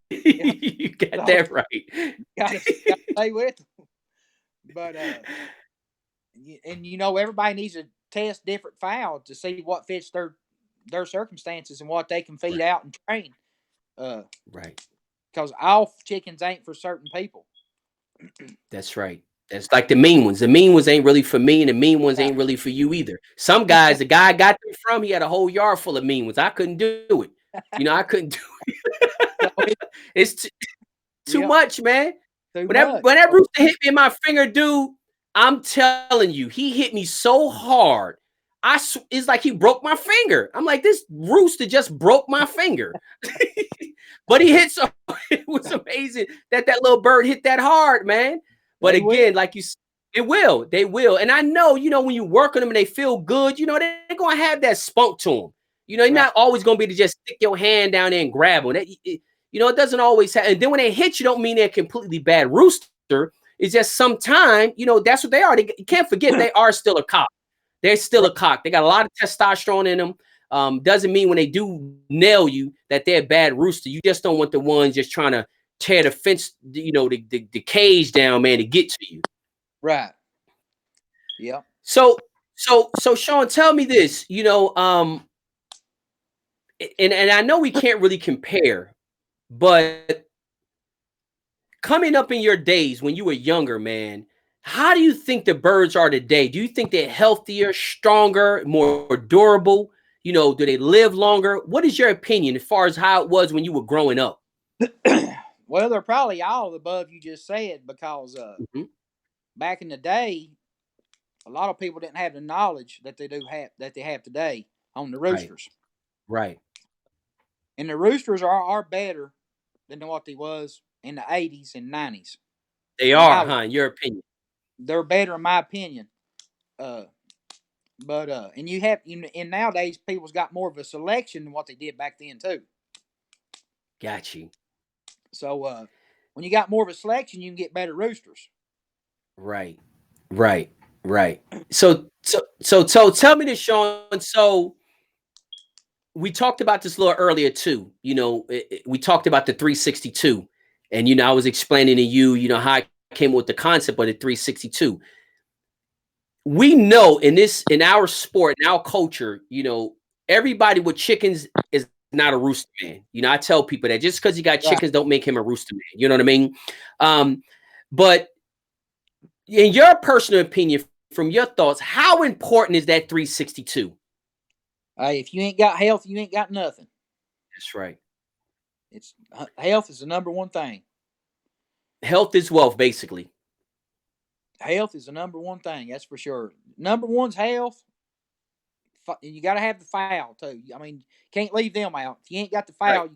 Yeah. You got that right. You got to stay with them. But, everybody needs to test different fowls to see what fits their circumstances and what they can feed Right. out and train. Right. Because all chickens ain't for certain people. That's right. That's like the mean ones. The mean ones ain't really for me, and the mean ones ain't really for you either. Some guys, the guy I got them from, he had a whole yard full of mean ones. I couldn't do it. I couldn't do it. It's too much, man. Too When much. that rooster hit me in my finger, dude, I'm telling you, he hit me so hard. It's like he broke my finger. I'm like, this rooster just broke my finger. But he hit so it was amazing that little bird hit that hard, man. But again, like you said, they will. And I know, when you work on them and they feel good, they're going to have that spunk to them. You're not always going to be to just stick your hand down there and grab them. It doesn't always happen. And then when they hit you, don't mean they're a completely bad rooster. It's just sometimes, that's what they are. You can't forget they are still a cock. They're still a cock. They got a lot of testosterone in them. Doesn't mean when they do nail you that they're a bad rooster. You just don't want the ones just trying to tear the fence, the cage down, man, to get to you. Right. Yeah. So Shawn, tell me this, and I know we can't really compare, but coming up in your days when you were younger, man, how do you think the birds are today? Do you think they're healthier, stronger, more durable? Do they live longer? What is your opinion as far as how it was when you were growing up? Well, they're probably all above you just said because back in the day, a lot of people didn't have the knowledge that they have today on the roosters. Right. And the roosters are better than what they was in the 80s and 90s. They are, huh? In your opinion? They're better in my opinion. But and you have and nowadays people's got more of a selection than what they did back then too. Got you. So when you got more of a selection, you can get better roosters. Right. So tell me this, Shawn. So we talked about this a little earlier too. We talked about the 362, and I was explaining to you, how I came up with the concept of the 362. We know in our sport, in our culture, everybody with chickens is not a rooster man. I tell people that just because he got chickens don't make him a rooster man. You know what I mean? But in your personal opinion, from your thoughts, how important is that 362? If you ain't got health, you ain't got nothing. That's right. It's health is the number one thing. Health is wealth, basically. Health is the number one thing, that's for sure. Number one's health. You got to have the fowl too. Can't leave them out. If you ain't got the fowl,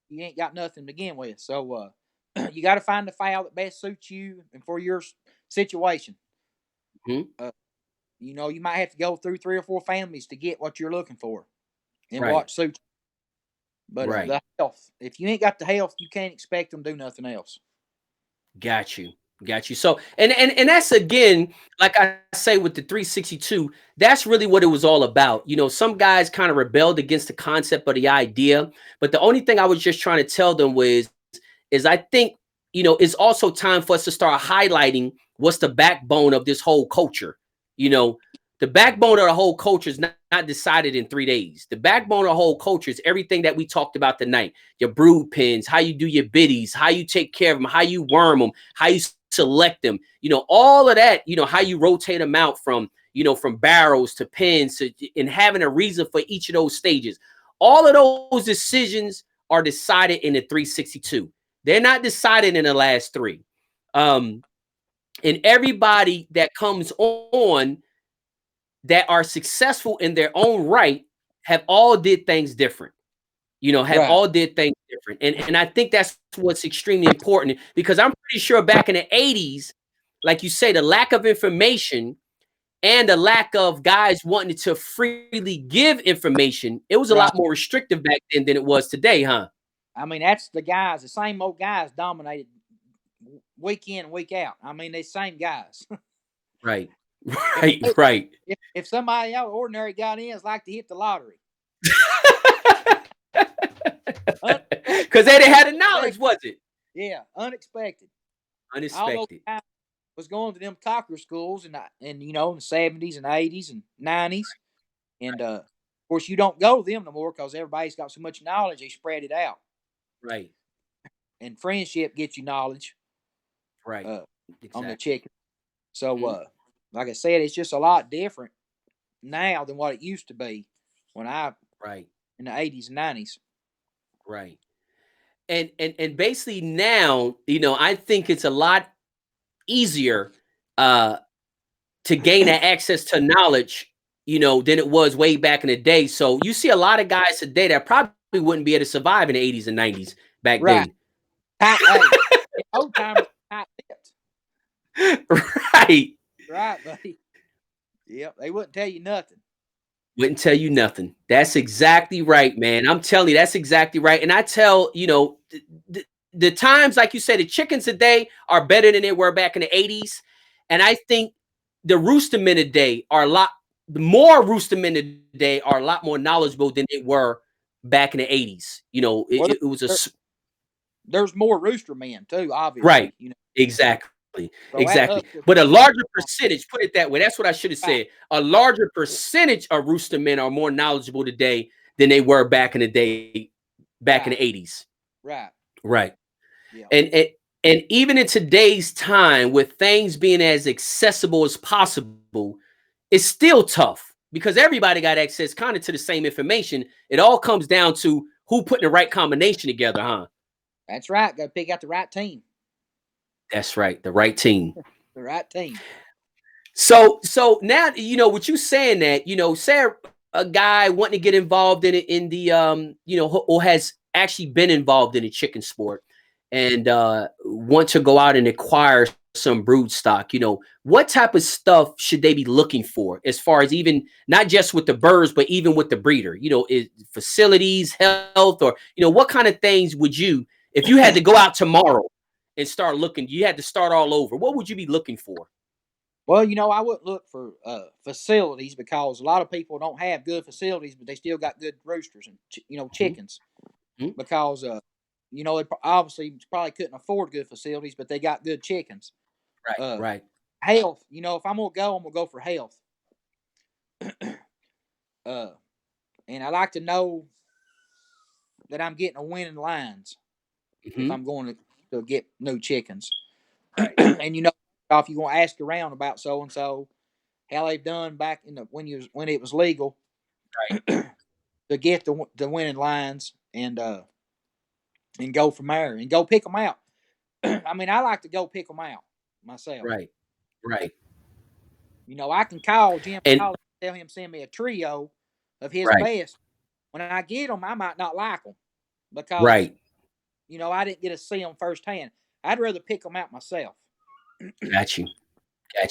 you ain't got nothing to begin with. So you got to find the fowl that best suits you and for your situation. Mm-hmm. You might have to go through 3 or 4 families to get what you're looking for and what suits you. But the health, if you ain't got the health, you can't expect them to do nothing else. Got you. So, and that's, again, like I say with the 362, that's really what it was all about. Some guys kind of rebelled against the concept of the idea, but the only thing I was just trying to tell them is I think you know, it's also time for us to start highlighting what's the backbone of this whole culture. You know, the backbone of the whole culture is not decided in 3 days. The backbone of the whole culture is everything that we talked about tonight. Your brood pens, how you do your biddies, how you take care of them, how you worm them, how you select them, you know, all of that, you know, how you rotate them out from, you know, from barrels to pens to, and having a reason for each of those stages. All of those decisions are decided in the 362. They're not decided in the last 3. And everybody that comes on that are successful in their own right have all did things different. You know, have all did things different. And I think that's what's extremely important, because I'm pretty sure back in the 80s, like you say, the lack of information and the lack of guys wanting to freely give information, it was a lot more restrictive back then than it was today, huh? I mean, that's the guys, the same old guys dominated week in and week out. I mean, they same guys. Right. Right. If somebody else ordinary got in, it's like to hit the lottery. Because they didn't have the knowledge, was it? Yeah, unexpected. Unexpected. Was going to them cocker schools and you know, in the 70s and 80s and 90s. And of course, you don't go to them no more because everybody's got so much knowledge, they spread it out. Right. And friendship gets you knowledge. Right. Exactly. On the chicken. So, like I said, it's just a lot different now than what it used to be when in the 80s and 90s. Right. And basically now, you know, I think it's a lot easier to gain that access to knowledge, you know, than it was way back in the day. So you see a lot of guys today that probably wouldn't be able to survive in the 80s and 90s back then. Old timers. Right. Right, buddy. Yep, they wouldn't tell you nothing. Wouldn't tell you nothing. That's exactly right, man. I'm telling you, that's exactly right. And I tell, you know, the times, like you said, the chickens today are better than they were back in the 80s. And I think the rooster men today are a lot more knowledgeable than they were back in the 80s. You know, it was there's more rooster men too, obviously. Right. You know. Exactly. So exactly. But a larger percentage, put it that way. That's what I should have said. A larger percentage of rooster men are more knowledgeable today than they were back in the day, back in the 80s. Right. Right. Yeah. And even in today's time, with things being as accessible as possible, it's still tough because everybody got access kind of to the same information. It all comes down to who putting the right combination together, huh? That's right. Got to pick out the right team. That's right. The right team. The right team. So now, you know, what you saying that, you know, say a guy wanting to get involved in the, you know, or has actually been involved in the chicken sport and want to go out and acquire some brood stock, you know, what type of stuff should they be looking for as far as even not just with the birds, but even with the breeder, you know, facilities, health, or, you know, what kind of things would you, if you had to go out tomorrow and start looking, you had to start all over, what would you be looking for? Well, you know, I wouldn't look for facilities because a lot of people don't have good facilities, but they still got good roosters and, you know, chickens. Mm-hmm. Because, you know, it obviously probably couldn't afford good facilities, but they got good chickens. Right, right. Health, you know, if I'm going to go for health. And I like to know that I'm getting a winning lines if I'm going to get new chickens. Right. And, you know, if you're going to ask around about so and so, how they've done back in the when it was legal, right, to get the winning lines and go from there and go pick them out. I mean, I like to go pick them out myself. Right, right. You know, I can call Jim Collins and tell him send me a trio of his best. When I get them, I might not like them because, you know, I didn't get to see them firsthand. I'd rather pick them out myself. Got you.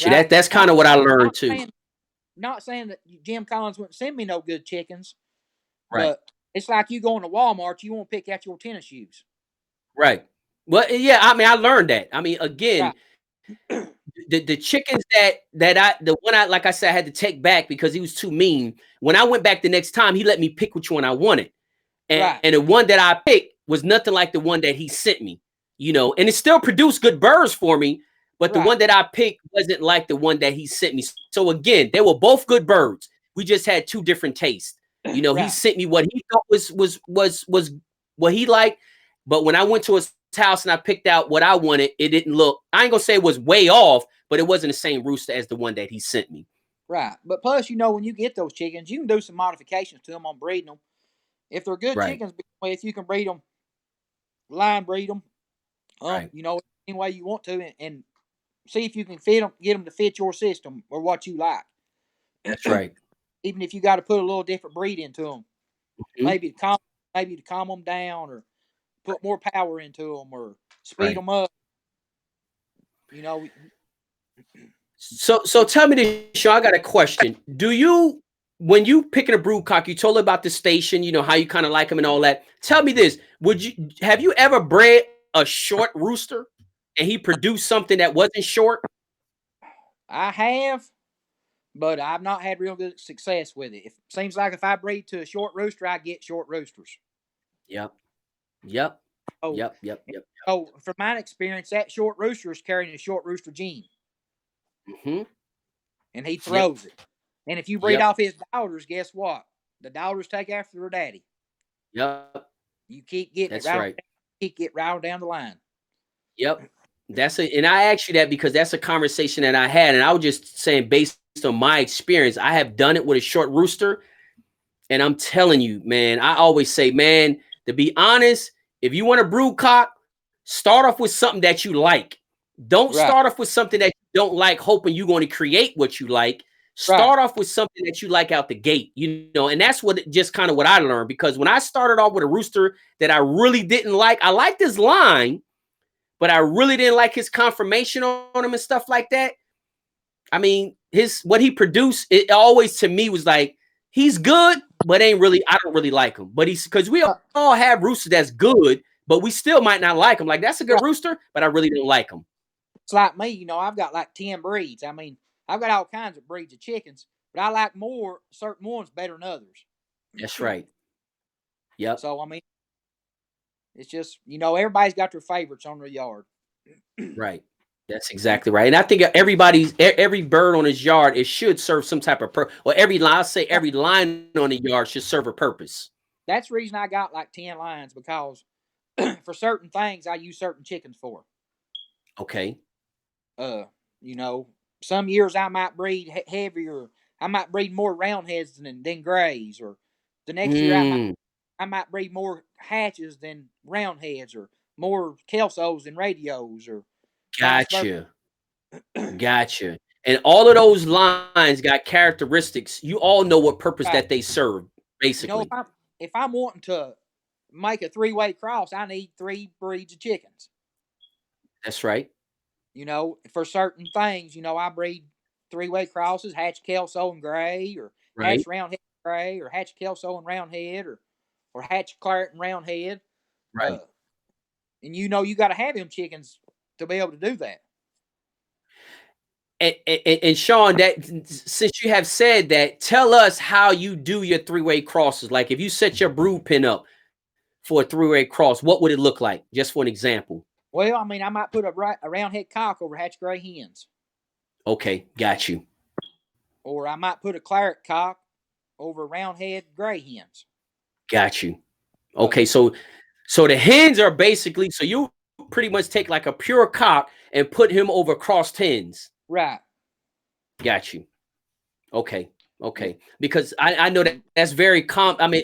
Right? That's kind of what I learned too. Not saying that Jim Collins wouldn't send me no good chickens, but it's like you going to Walmart, you want to pick out your tennis shoes. Right. Well, yeah, I mean, I learned that. I mean, again, the chickens the one I, like I said, I had to take back because he was too mean. When I went back the next time, he let me pick which one I wanted. And the one that I picked was nothing like the one that he sent me. you know, and it still produced good birds for me. But the Right. one that I picked wasn't like the one that he sent me. So again, they were both good birds. We just had two different tastes. You know, he Right. sent me what he thought was what he liked. But when I went to his house and I picked out what I wanted, it didn't look. I ain't gonna say it was way off, but it wasn't the same rooster as the one that he sent me. Right. But plus, you know, when you get those chickens, you can do some modifications to them on breeding them. If they're good Right. chickens, if you can breed them, line breed them, Right. you know, any way you want to, and see if you can fit them, get them to fit your system or what you like. That's right. Even if you got to put a little different breed into them, Mhm. maybe to calm them down, or put more power into them, or speed Right. them up. You know, So tell me this, Shawn, I got a question. Do you, when you picking a brood cock, you told about the station, you know, how you kind of like them and all that. Tell me this, have you ever bred a short rooster and he produced something that wasn't short? I have, but I've not had real good success with it. It seems like if I breed to a short rooster, I get short roosters. Yep. Yep. Oh, Yep. Yep. Yep. from my experience, that short rooster is carrying a short rooster gene, Hmm. and he Yep. throws it. And if you breed Yep. off his daughters, guess what? The daughters take after their daddy. Yep. You keep getting it That's right. right. Keep get right down the line. Yep. That's it. And I asked you that because that's a conversation that I had. And I was just saying, based on my experience, I have done it with a short rooster. And I'm telling you, man, I always say, man, to be honest, if you want a brood cock, start off with something that you like. Don't Right. start off with something that you don't like, hoping you're going to create what you like. Right. Start off with something that you like out the gate, you know, and that's just kind of what I learned, because when I started off with a rooster that I really didn't like, I liked his line, but I really didn't like his conformation on him and stuff like that. I mean, what he produced, it always to me was like, he's good, but I don't really like him. But because we Uh, all have roosters that's good, but we still might not like him. Like, that's a good right. rooster, but I really don't like him. It's like me, you know, I've got like 10 breeds. I mean, I've got all kinds of breeds of chickens, but I like certain ones better than others. That's right. Yep. So, I mean, it's just, you know, everybody's got their favorites on their yard. Right. That's exactly right. And I think every bird on his yard, it should serve some type of purpose. Or I'll say every line on the yard should serve a purpose. That's the reason I got like 10 lines, because for certain things I use certain chickens for. Okay. Uh, you know, some years I might breed heavier. I might breed more roundheads than grays, or the next year Mm, I might breed more hatches than roundheads, or more kelsos than radios, or vice versa. gotcha. Gotcha. And all of those lines got characteristics. You all know what purpose Right. that they serve, You know, basically. if I'm wanting to make a 3-way cross, I need 3 breeds of chickens. That's right. You know, for certain things, you know, I breed 3-way crosses: hatch kelso and gray, or Right. hatch roundhead gray, or hatch kelso and roundhead, or hatch claret and roundhead. Uh, Right. and you know, you got to have them chickens to be able to do that. And Shawn, that since you have said that, tell us how you do your three-way crosses. Like, if you set your brood pin up for a three-way cross, what would it look like? Just for an example. Well, I mean, I might put a roundhead cock over hatch gray hens, Okay, got you. or I might put a claret cock over roundhead gray hens. Got you. Uh, Okay, so the hens are basically, so you pretty much take like a pure cock and put him over crossed hens. right. Got you. Okay. Yeah. Okay. Because I know that that's very I mean,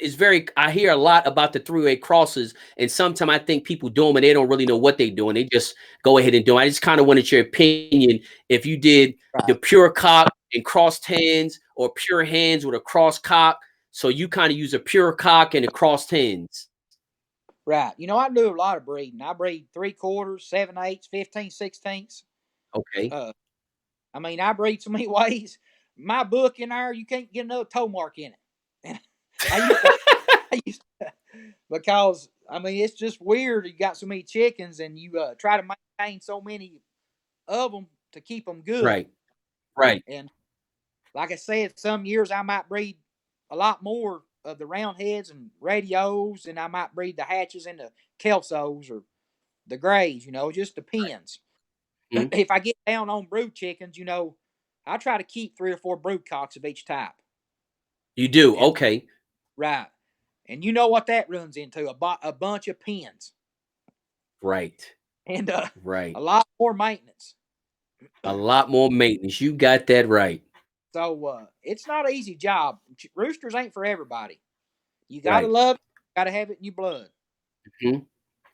I hear a lot about the three-way crosses, and sometimes I think people do them and they don't really know what they're doing. They just go ahead and do it. I just kind of wanted your opinion if you did the Right. pure cock and crossed hens, or pure hens with a cross cock. So you kind of use a pure cock and a crossed hens. Right. You know, I do a lot of breeding. I breed 3/4, 7/8, 15/16. Okay. Uh, I mean, I breed so many ways. My book in there, you can't get another toe mark in it. I used to, I used to, because I mean, it's just weird. You got so many chickens, and you try to maintain so many of them to keep them good. Right. Right. And like I said, some years I might breed a lot more of the roundheads and radios, and I might breed the hatches and the kelsos, or the grays, it just depends. Mhm. If I get down on brood chickens, I try to keep 3 or 4 brood cocks of each type. You do? And, Okay. right. And you know what that runs into? A bunch of pens. Right. And Right. a lot more maintenance. A lot more maintenance. You got that right. So it's not an easy job. Roosters ain't for everybody. You got to Right. love it. Got to have it in your blood. Mhm.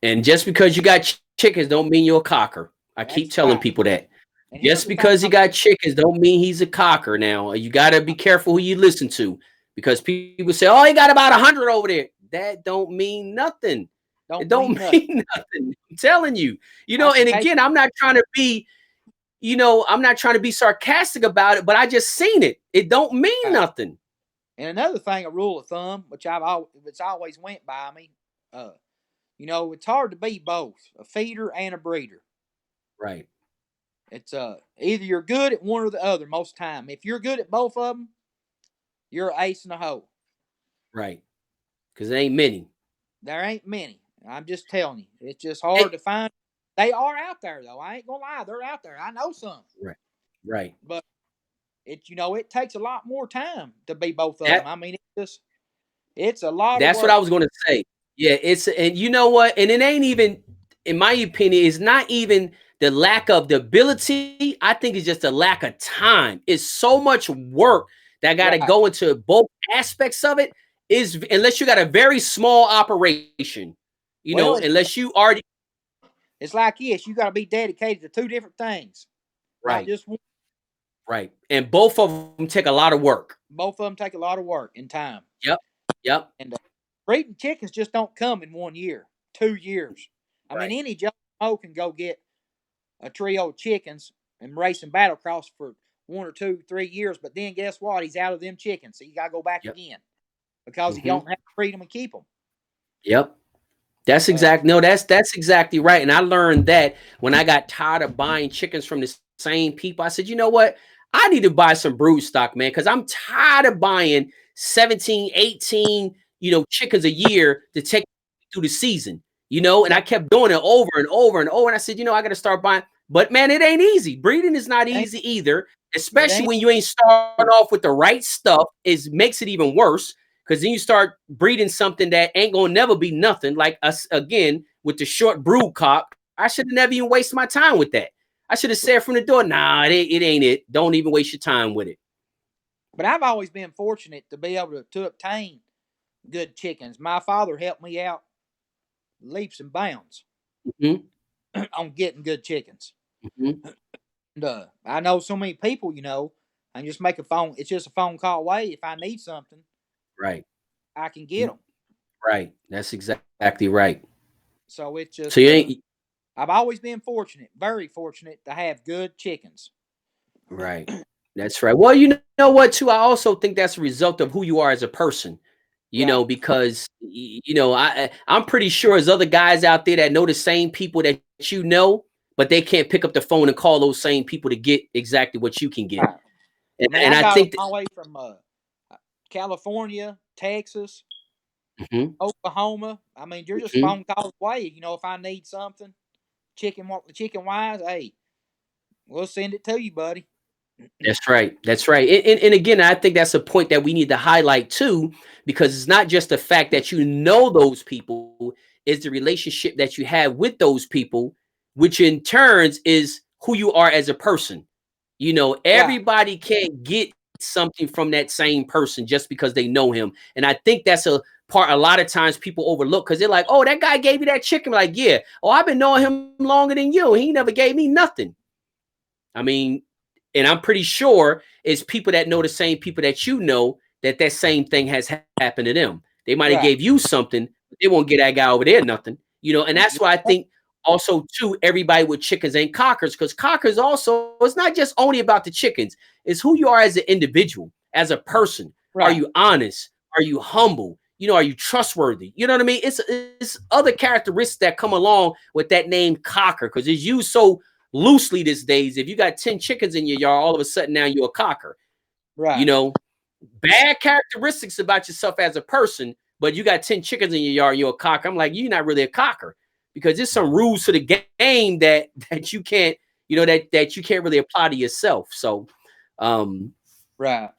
And just because you got chickens don't mean you're a cocker. I keep That's telling right. people that. And here's Just the thing. because he got chickens don't mean he's a cocker. Now you got to be careful who you listen to, because people say, "Oh, he got about 100 over there." That don't mean nothing. It don't mean nothing. I'm telling you. And again, I'm not trying to be, I'm not trying to be sarcastic about it, but I just seen it. It don't mean nothing. And another thing, a rule of thumb, which it's always went by me, it's hard to be both a feeder and a breeder. Right. It's either you're good at one or the other most time. If you're good at both of them, you're an ace in the hole. Right. Because there ain't many. There ain't many. I'm just telling you. It's just hard to find. They are out there, though. I ain't going to lie. They're out there. I know some. Right. Right. But, it takes a lot more time to be both of them. I mean, it's a lot of work. That's what I was going to say. Yeah, and you know what? And it ain't even, in my opinion, it's not even the lack of the ability. I think it's just the lack of time. It's so much work that got to go into both aspects of it. Unless you got a very small operation, unless you already. It's like this. You got to be dedicated to 2 different things. Right. Not just one. Right. And both of them take a lot of work. Both of them take a lot of work and time. Yep. And breeding chickens just don't come in 1 year, 2 years. I mean, any Joe Mo can go get a trio of chickens and race and battlecross for 1 or 2, 3 years. But then guess what? He's out of them chickens. So you got to go back again because he don't have to breed them and keep them. Yep. That's that's exactly right. And I learned that when I got tired of buying chickens from the same people. I said, you know what? I need to buy some brood stock, man, because I'm tired of buying 17, 18, chickens a year to take through the season, and I kept doing it over and over and over. And I said, I got to start buying. But man, it ain't easy. Breeding is not easy either, especially when you ain't starting off with the right stuff. It makes it even worse. Because then you start breeding something that ain't gonna never be nothing. Like us again with the short brood cock. I should have never even wasted my time with that. I should have said from the door, nah, it ain't it. Don't even waste your time with it. But I've always been fortunate to be able to obtain good chickens. My father helped me out leaps and bounds on getting good chickens. And I know so many people, I can just make a phone. It's just a phone call away. If I need something, right, I can get them. Right. That's exactly right. So it's just. So you ain't. I've always been fortunate, very fortunate, to have good chickens. Right. That's right. Well, you know what, too? I also think that's a result of who you are as a person. Because I'm pretty sure there's other guys out there that know the same people that but they can't pick up the phone and call those same people to get exactly what you can get. Right. And I think my way from California, Texas, Oklahoma. I mean, you're just phone calls away. If I need something, chicken wise, hey, we'll send it to you, buddy. That's right. That's right. And again, I think that's a point that we need to highlight too, because it's not just the fact that you know those people, it's the relationship that you have with those people, which in turns is who you are as a person. Everybody can't get something from that same person just because they know him. And I think that's a part a lot of times people overlook, because they're like, oh, that guy gave you that chicken. Like, yeah. Oh, I've been knowing him longer than you. He never gave me nothing. I mean, and I'm pretty sure it's people that know the same people that that same thing has happened to them. They might have gave you something, but they won't get that guy over there nothing. And that's why I think also too, everybody with chickens ain't cockers, because cockers also, it's not just only about the chickens. It's who you are as an individual, as a person. Are you honest? Are you humble? Are you trustworthy? You know what I mean? It's other characteristics that come along with that name cocker, because it's used so loosely these days. If you got 10 chickens in your yard, all of a sudden now you're a cocker. Right. Bad characteristics about yourself as a person, but you got 10 chickens in your yard, you're a cocker. I'm like, you're not really a cocker. because there's some rules to the game that you can't, you know, that you can't really apply to yourself. So, Right.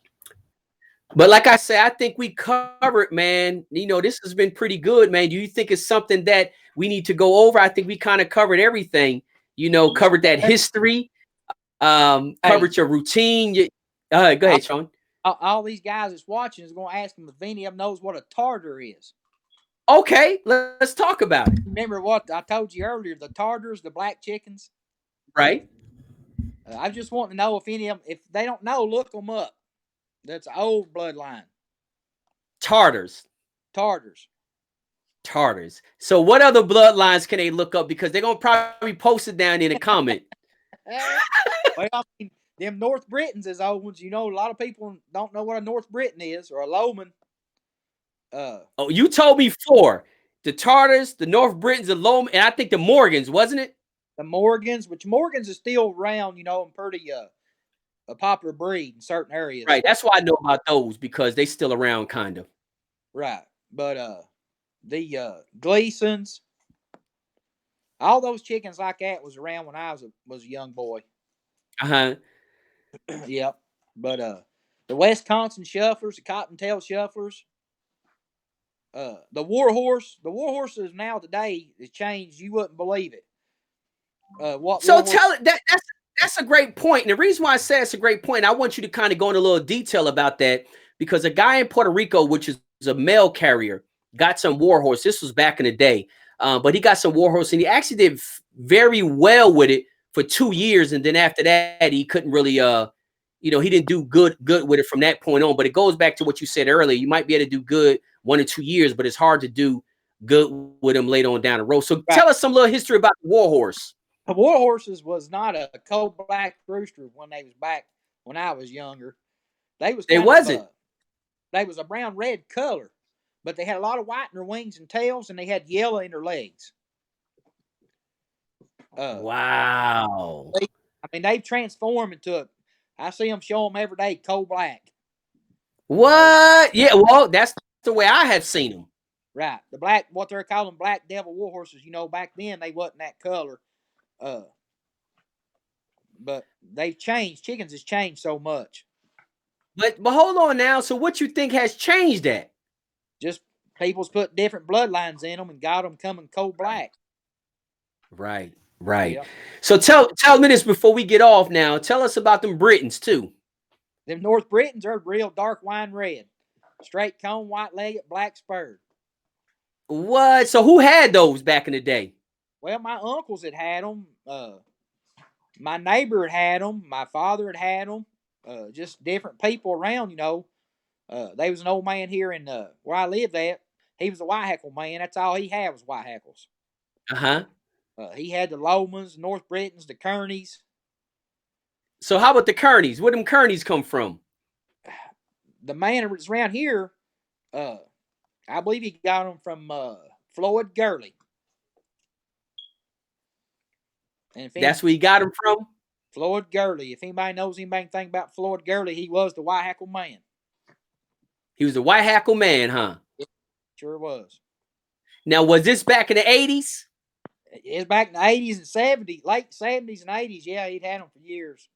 but like I said, I think we covered, man. You know, this has been pretty good, man. Do you think it's something that we need to go over? I think we kind of covered everything. You know, covered that history, covered your routine. Go ahead, Shawn. All these guys that's watching is going to ask them if any of them knows what a tartar is. Okay, let's talk about it. Remember what I told you earlier? The tartars, the black chickens. Right. I just want to know if any of them, if they don't know, look them up. That's an old bloodline. Tartars. So what other bloodlines can they look up? Because they're going to probably post it down in the comment. Well, I mean, them North Britons is old ones. You know, a lot of people don't know what a North Briton is or a Lowman. Oh, you told me 4. The Tartars, the North Britons, the Lowman, and I think the Morgans, wasn't it? The Morgans, which Morgans is still around, you know, and pretty a popular breed in certain areas. Right. That's why I know about those, because they still around, kind of. Right. But the Gleasons, all those chickens like that was around when I was a young boy. Yep. But the Wisconsin Shufflers, the Cottontail Shufflers, the Warhorse is now today has changed. You wouldn't believe it. That's a great point. And the reason why I say it's a great point, I want you to kind of go into a little detail about that, because a guy in Puerto Rico, which is a mail carrier, got some Warhorse. This was back in the day, but he got some Warhorse, and he actually did very well with it for 2 years, and then after that, he couldn't really, he didn't do good with it from that point on. But it goes back to what you said earlier. You might be able to do good 1 or 2 years, but it's hard to do good with them later on down the road. So tell us some little history about the Warhorse. The Warhorses was not a cold black rooster when they was back when I was younger. They was a brown red color, but they had a lot of white in their wings and tails, and they had yellow in their legs. Wow. I mean, they've transformed into I see them show them every day, cold black. What? Yeah, well, that's the way I have seen them. Right. The black, what they're calling black devil Warhorses, you know, back then they wasn't that color. But they've changed. Chickens has changed so much. But hold on now. So what you think has changed that? Just people's put different bloodlines in them and got them coming cold black. Right. Yep. So tell me this before we get off now. Tell us about them Britons too. Them North Britons are real dark wine red. Straight comb, white-legged, black spurred. What? So who had those back in the day? Well, my uncles had them. My neighbor had them. My father had them. Just different people around, you know. There was an old man here in where I lived at. He was a white hackle man. That's all he had was white hackles. He had the Lowmans, North Britons, the Kearneys. So how about the Kearneys? Where them Kearneys come from? The man that's around here, I believe he got them from Floyd Gurley. And that's where he got them from? Floyd Gurley. If anybody knows anything about Floyd Gurley, he was the white hackle man. He was the white hackle man, huh? It sure was. Now, was this back in the 80s? It's back in the 80s and 70s, late 70s and 80s. Yeah, he'd had them for years.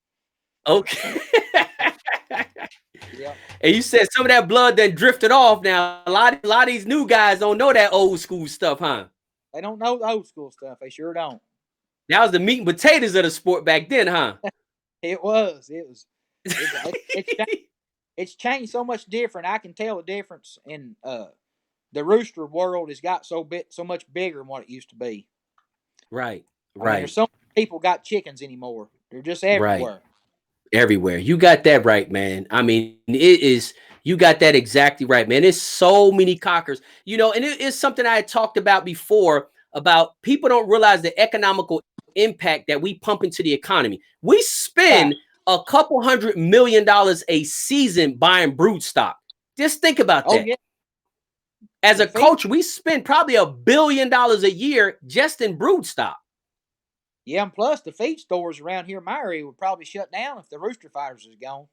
Okay. Yeah. And you said some of that blood that drifted off. Now, a lot of these new guys don't know that old school stuff, huh? They don't know the old school stuff. They sure don't. That was the meat and potatoes of the sport back then, huh? It was. It's changed so much different. I can tell the difference in the rooster world has got so much bigger than what it used to be. Right. I mean, there's so many people got chickens anymore. They're just everywhere. Right. Everywhere. You got that right, man. I mean, you got that exactly right, man. There's so many cockers, you know, and it is something I had talked about before about people don't realize the economical impact that we pump into the economy. We spend a couple $100 million a season buying brood stock. Just think about that. Yeah. As a culture, we spend probably $1 billion a year just in brood stock. Yeah, and plus the feed stores around here in my area would probably shut down if the rooster fighters is gone.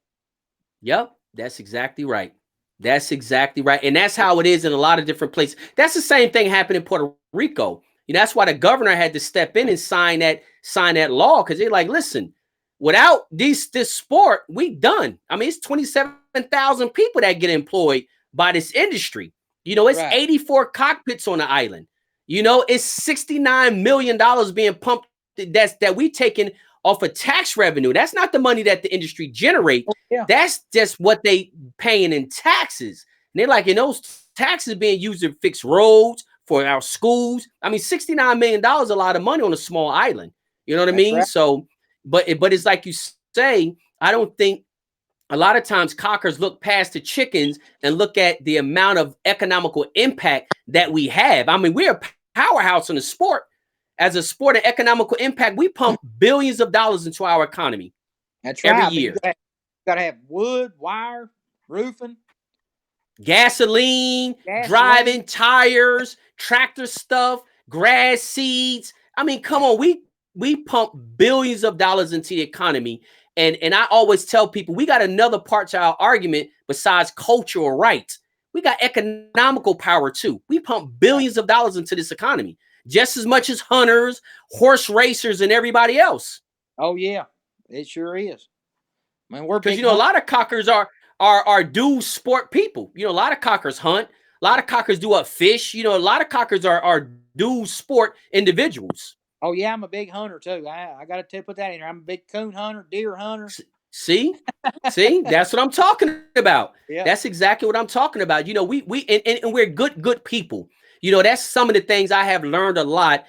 Yep, that's exactly right. That's exactly right. And that's how it is in a lot of different places. That's the same thing happened in Puerto Rico. You know, that's why the governor had to step in and sign that law, because they're like, listen, without this sport, we done. I mean, it's 27,000 people that get employed by this industry. You know, it's 84 cockpits on the island. You know, it's $69 million being pumped that we taking off of tax revenue. That's not the money that the industry generate. That's just what they paying in taxes. And they're like, those taxes being used to fix roads, for our schools. I mean, $69 million is a lot of money on a small island. You know what I mean? Right. So, but it's like you say, I don't think a lot of times cockers look past the chickens and look at the amount of economical impact that we have. I mean, we're a powerhouse in the sport. As a sport and economical impact, we pump billions of dollars into our economy. That's right. Every year. You got to have wood, wire, roofing. Gasoline, driving, tires, tractor stuff, grass seeds. I mean, come on, we pump billions of dollars into the economy. And I always tell people, we got another part to our argument besides cultural rights. We got economical power too. We pump billions of dollars into this economy, just as much as hunters, horse racers, and everybody else. Oh yeah, it sure is. I mean, because a lot of cockers are do sport people. You know, a lot of cockers hunt. A lot of cockers do up fish. You know, a lot of cockers are do sport individuals. Oh yeah, I'm a big hunter too. I got to put that in there. I'm a big coon hunter, deer hunter. See, that's what I'm talking about. Yeah. That's exactly what I'm talking about. You know, we we're good people. You know, that's some of the things I have learned a lot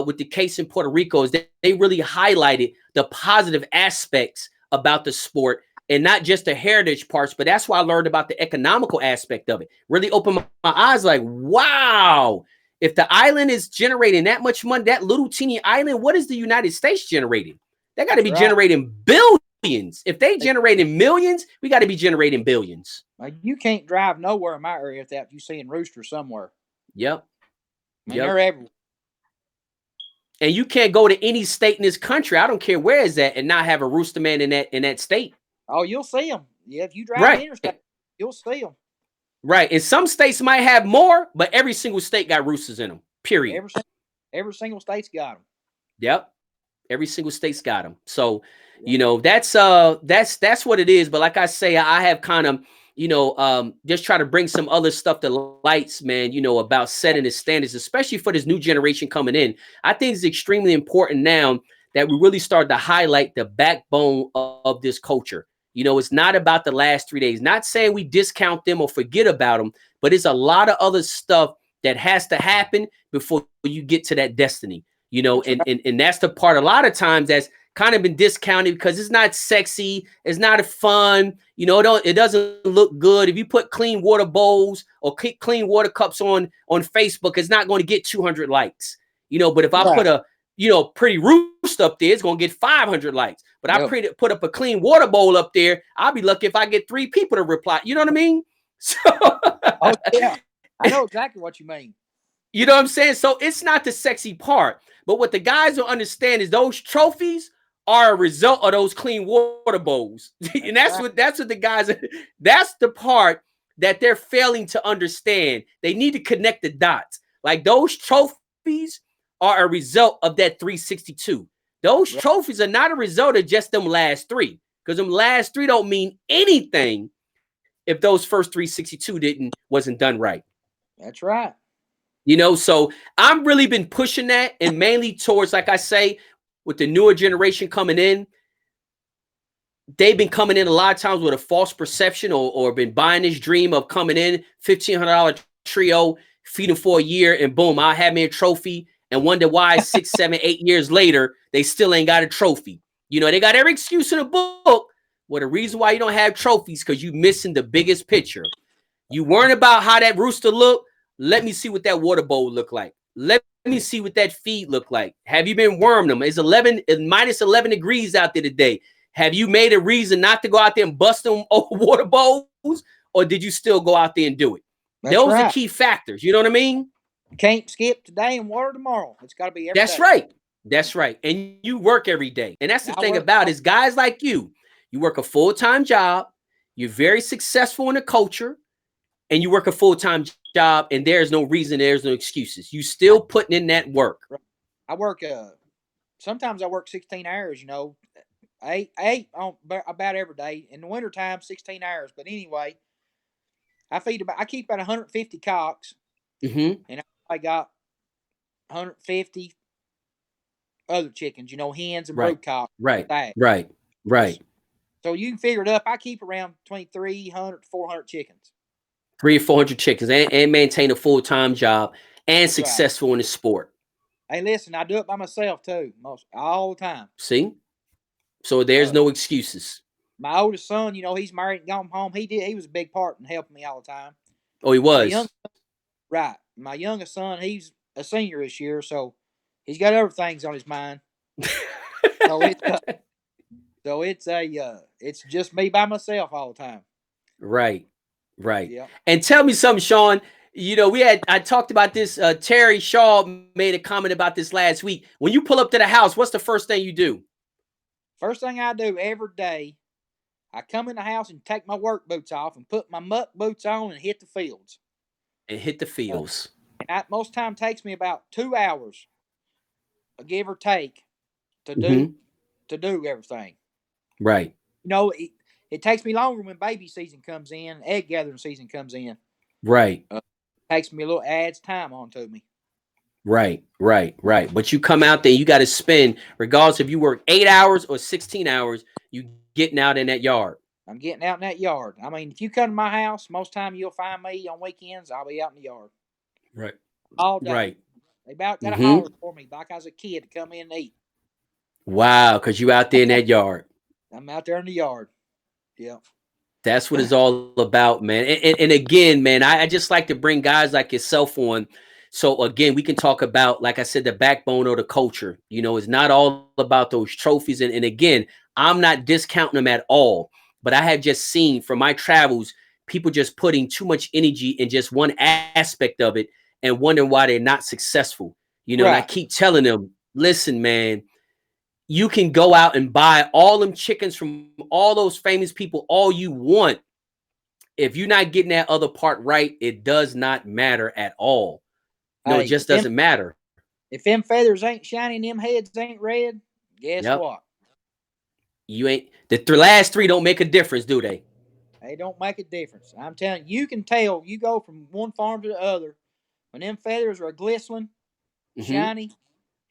with the case in Puerto Rico is that they really highlighted the positive aspects about the sport. And not just the heritage parts, but that's why I learned about the economical aspect of it. Really opened my eyes like, wow, if the island is generating that much money, that little teeny island, what is the United States generating? They got to be generating billions. If they generating millions, we got to be generating billions. You can't drive nowhere in my area without you seeing roosters somewhere. Yep. I mean, they're everywhere. And you can't go to any state in this country, I don't care where it's at, and not have a rooster man in that state. Oh, you'll see them. Yeah, if you drive the interstate, you'll see them. Right. And some states might have more, but every single state got roosters in them, period. Every single state's got them. Yep. Every single state's got them. So, you know, that's what it is. But like I say, I have kind of, just try to bring some other stuff to lights, man, about setting the standards, especially for this new generation coming in. I think it's extremely important now that we really start to highlight the backbone of this culture. You know, it's not about the last 3 days, not saying we discount them or forget about them, but it's a lot of other stuff that has to happen before you get to that destiny, and that's the part a lot of times that's kind of been discounted because it's not sexy. It's not fun. It doesn't look good. If you put clean water bowls or clean water cups on Facebook, it's not going to get 200 likes, but if I put a, pretty roost up there, it's going to get 500 likes. But I put up a clean water bowl up there. I'll be lucky if I get 3 people to reply. You know what I mean? So, oh, yeah. I know exactly what you mean. You know what I'm saying? So it's not the sexy part. But what the guys will understand is those trophies are a result of those clean water bowls. And that's what the guys, that's the part that they're failing to understand. They need to connect the dots. Like those trophies are a result of that 362. Those trophies are not a result of just them last 3, because them last 3 don't mean anything if those first 362 wasn't done right. That's right. So I've really been pushing that, and mainly towards, like I say, with the newer generation coming in, they've been coming in a lot of times with a false perception or been buying this dream of coming in, $1,500 trio, feed them for a year, and boom, I'll have me a trophy. And wonder why 6, 7, 8 years later, they still ain't got a trophy. They got every excuse in the book. Well, the reason why you don't have trophies because you missing the biggest picture. You weren't about how that rooster looked. Let me see what that water bowl look like. Let me see what that feed look like. Have you been worming them? It's minus 11 degrees out there today. Have you made a reason not to go out there and bust them water bowls? Or did you still go out there and do it? Those are key factors. You know what I mean? Can't skip today and water tomorrow. It's got to be every day. Right. That's right. And you work every day. And that's the thing about it is guys like you work a full-time job. You're very successful in the culture. and you work a full-time job, and there's no reason, there's no excuses. You still putting in that work. I work sometimes I work 16 hours, you know, eight on about every day. In the wintertime, 16 hours. But anyway, I keep about 150 cocks, and I got 150 other chickens, you know, hens and brood cocks. Right. So you can figure it up. I keep around between 300 to 400 chickens. 300 or 400 chickens, and maintain a full-time job and successful in the sport. Hey, listen, I do it by myself too, all the time. See? So there's no excuses. My oldest son, you know, he's married and gone home. He was a big part in helping me all the time. Oh, he was? My youngest son, he's a senior this year, so he's got other things on his mind. It's just me by myself all the time. Right. Yeah. And tell me something, Shawn. You know, I talked about this. Terry Shaw made a comment about this last week. When you pull up to the house, what's the first thing you do? First thing I do every day, I come in the house and take my work boots off and put my muck boots on and hit the fields. And that most time takes me about 2 hours, give or take, to do everything. Right. You know, it takes me longer when baby season comes in, egg gathering season comes in. Right. Takes me adds time onto me. Right. But you come out there, you got to spend, regardless if you work 8 hours or 16 hours, you getting out in that yard. I'm getting out in that yard. I mean, if you come to my house, most time you'll find me on weekends. I'll be out in the yard. Right. All day. Right. They about got a holler for me like I was a kid to come in and eat. Wow, because you out there in that yard. I'm out there in the yard. Yeah. That's what it's all about, man. And again, man, I just like to bring guys like yourself on. So again, we can talk about, like I said, the backbone of the culture. You know, it's not all about those trophies. And again, I'm not discounting them at all. But I have just seen from my travels, people just putting too much energy in just one aspect of it and wondering why they're not successful. You know, and I keep telling them, listen, man, you can go out and buy all them chickens from all those famous people all you want. If you're not getting that other part right, it does not matter at all. No, it just doesn't matter. If them feathers ain't shiny and them heads ain't red, guess what? You ain't the last three don't make a difference, do they? They don't make a difference. I'm telling you, you can tell. You go from one farm to the other. When them feathers are glistening, shiny,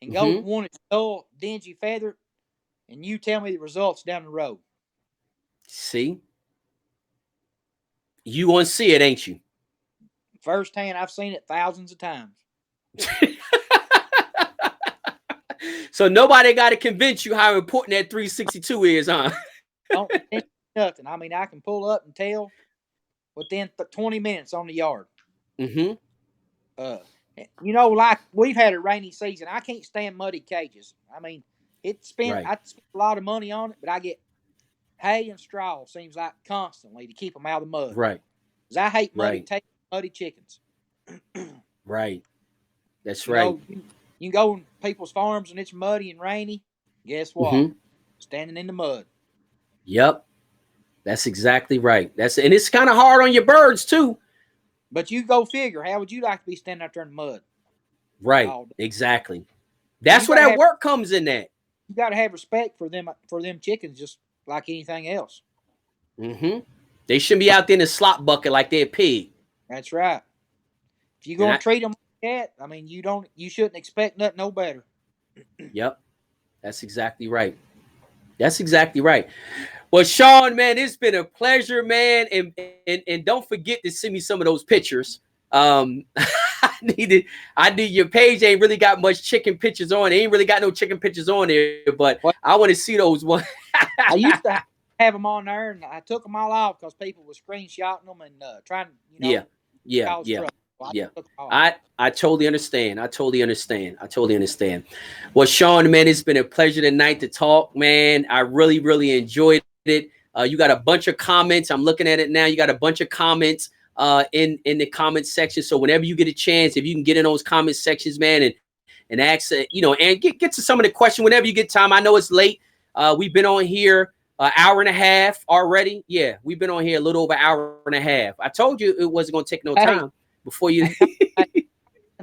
and go one is dull, dingy feather, and you tell me the results down the road. See? You want to see it, ain't you? Firsthand, I've seen it thousands of times. So nobody got to convince you how important that 362 is, huh? Don't nothing. I mean, I can pull up and tell within 20 minutes on the yard. You know, like we've had a rainy season. I can't stand muddy cages. I mean, I spend a lot of money on it, but I get hay and straw, seems like constantly to keep them out of the mud. Right. Because I hate muddy chickens. Right. That's right. You can go on people's farms and it's muddy and rainy. Guess what? Standing in the mud. Yep. That's exactly right. And it's kind of hard on your birds too. But you go figure. How would you like to be standing out there in the mud? Right. Exactly. That's where that work comes in that. You got to have respect for them chickens just like anything else. They shouldn't be out there in the slop bucket like they're a pig. That's right. If you're going to treat them like that, I mean, you shouldn't expect nothing no better. Yep. That's exactly right. Well, Shawn, man, it's been a pleasure, man. And don't forget to send me some of those pictures. I need your page ain't really got much chicken pictures on. It ain't really got no chicken pictures on there, but I want to see those ones. I used to have them on there, and I took them all off because people were screenshotting them and trying to, I totally understand. Well, Shawn, man, it's been a pleasure tonight to talk, man. I really, really enjoyed it. You got a bunch of comments. I'm looking at it now. You got a bunch of comments in the comment section. So whenever you get a chance, if you can get in those comment sections, man, and ask, and get to some of the questions whenever you get time. I know it's late. We've been on here an hour and a half already. Yeah, we've been on here a little over an hour and a half. I told you it wasn't going to take no time before you.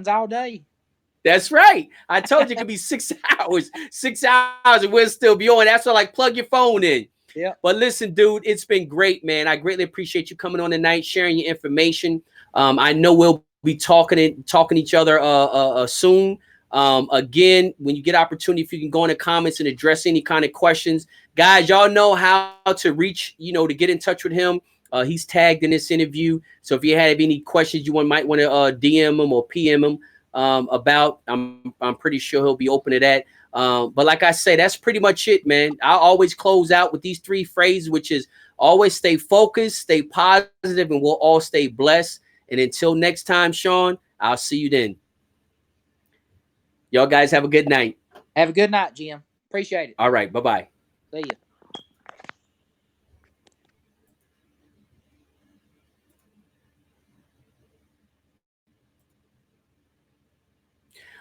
All day. That's right. I told you it could be 6 hours, 6 hours, and we'll still be on. That's why, like, plug your phone in. Yeah. But listen, dude, it's been great, man. I greatly appreciate you coming on tonight, sharing your information. I know we'll be talking to each other soon. Again, when you get opportunity, if you can go in the comments and address any kind of questions, guys, y'all know how to reach, to get in touch with him. He's tagged in this interview. So if you have any questions you might want to DM him or PM him about, I'm pretty sure he'll be open to that. But like I say, that's pretty much it, man. I always close out with these 3 phrases, which is always stay focused, stay positive, and we'll all stay blessed. And until next time, Shawn, I'll see you then. Y'all guys have a good night. Have a good night, Jim. Appreciate it. All right. Bye-bye. See ya.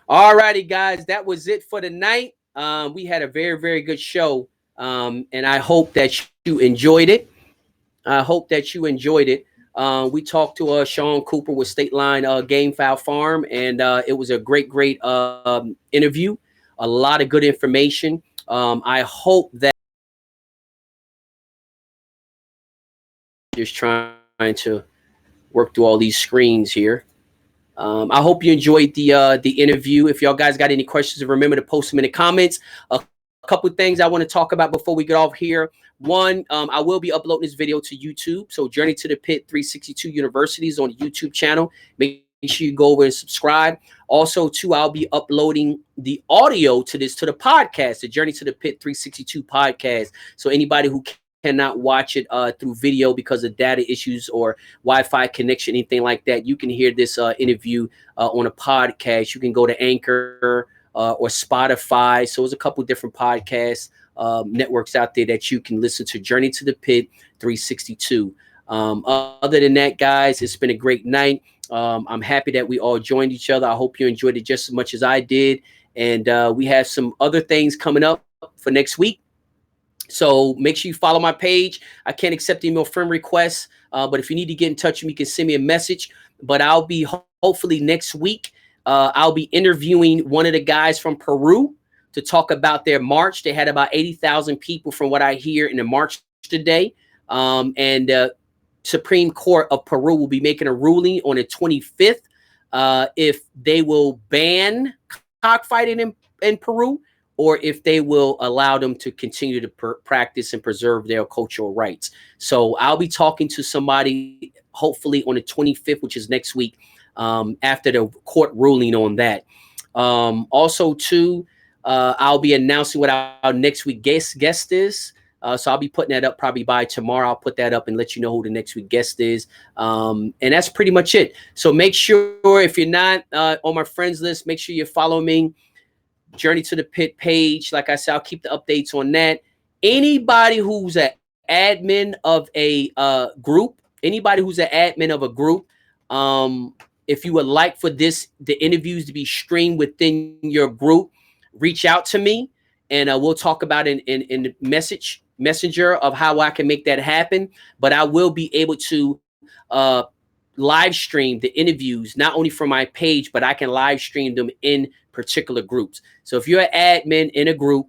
All righty, guys. That was it for the night. We had a very, very good show. And I hope that you enjoyed it. We talked to Shawn Cooper with Stateline Gamefarm, and it was a great interview. A lot of good information. I hope that just trying to work through all these screens here. I hope you enjoyed the interview. If y'all guys got any questions, remember to post them in the comments. A couple of things I want to talk about before we get off here. One, I will be uploading this video to YouTube. So Journey to the Pit 362 Universities on the YouTube channel. Make sure you go over and subscribe. Also, too, I'll be uploading the audio to the podcast, the Journey to the Pit 362 podcast. So anybody who cannot watch it through video because of data issues or Wi-Fi connection, anything like that, you can hear this interview on a podcast. You can go to Anchor or Spotify. So there's a couple different podcast networks out there that you can listen to Journey to the Pit 362. Other than that, guys, it's been a great night. I'm happy that we all joined each other. I hope you enjoyed it just as much as I did. And we have some other things coming up for next week. So make sure you follow my page. I can't accept email friend requests, but if you need to get in touch with me, you can send me a message. But I'll be hopefully next week. I'll be interviewing one of the guys from Peru to talk about their march. They had about 80,000 people, from what I hear, in the march today. And Supreme Court of Peru will be making a ruling on the 25th if they will ban cockfighting in Peru, or if they will allow them to continue to practice and preserve their cultural rights. So I'll be talking to somebody hopefully on the 25th, which is next week, after the court ruling on that. Also, too, I'll be announcing what our next week guest is. So I'll be putting that up probably by tomorrow. I'll put that up and let you know who the next week guest is. And that's pretty much it. So make sure, if you're not on my friends list, make sure you follow me. Journey to the Pit page. Like I said, I'll keep the updates on that. Anybody who's an admin of a group, if you would like for the interviews to be streamed within your group, reach out to me, and we'll talk about it in the messenger of how I can make that happen. But I will be able to live stream the interviews, not only from my page, but I can live stream them in particular groups. So if you're an admin in a group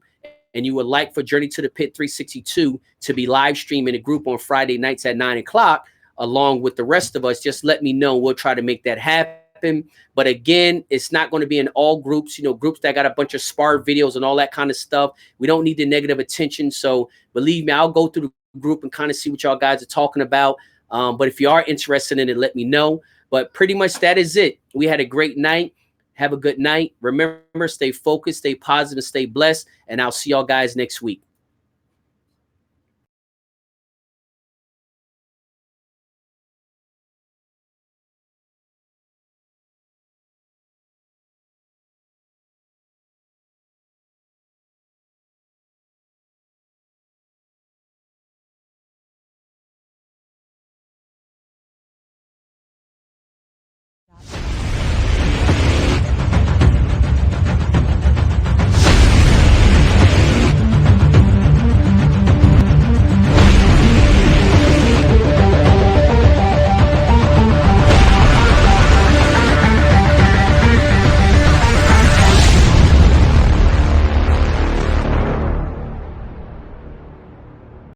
and you would like for Journey to the Pit 362 to be live streaming a group on Friday nights at 9 o'clock, along with the rest of us, just let me know. We'll try to make that happen. But again, it's not going to be in all groups, groups that got a bunch of spar videos and all that kind of stuff. We don't need the negative attention. So believe me, I'll go through the group and kind of see what y'all guys are talking about. But if you are interested in it, let me know. But pretty much that is it. We had a great night. Have a good night. Remember, stay focused, stay positive, stay blessed. And I'll see y'all guys next week.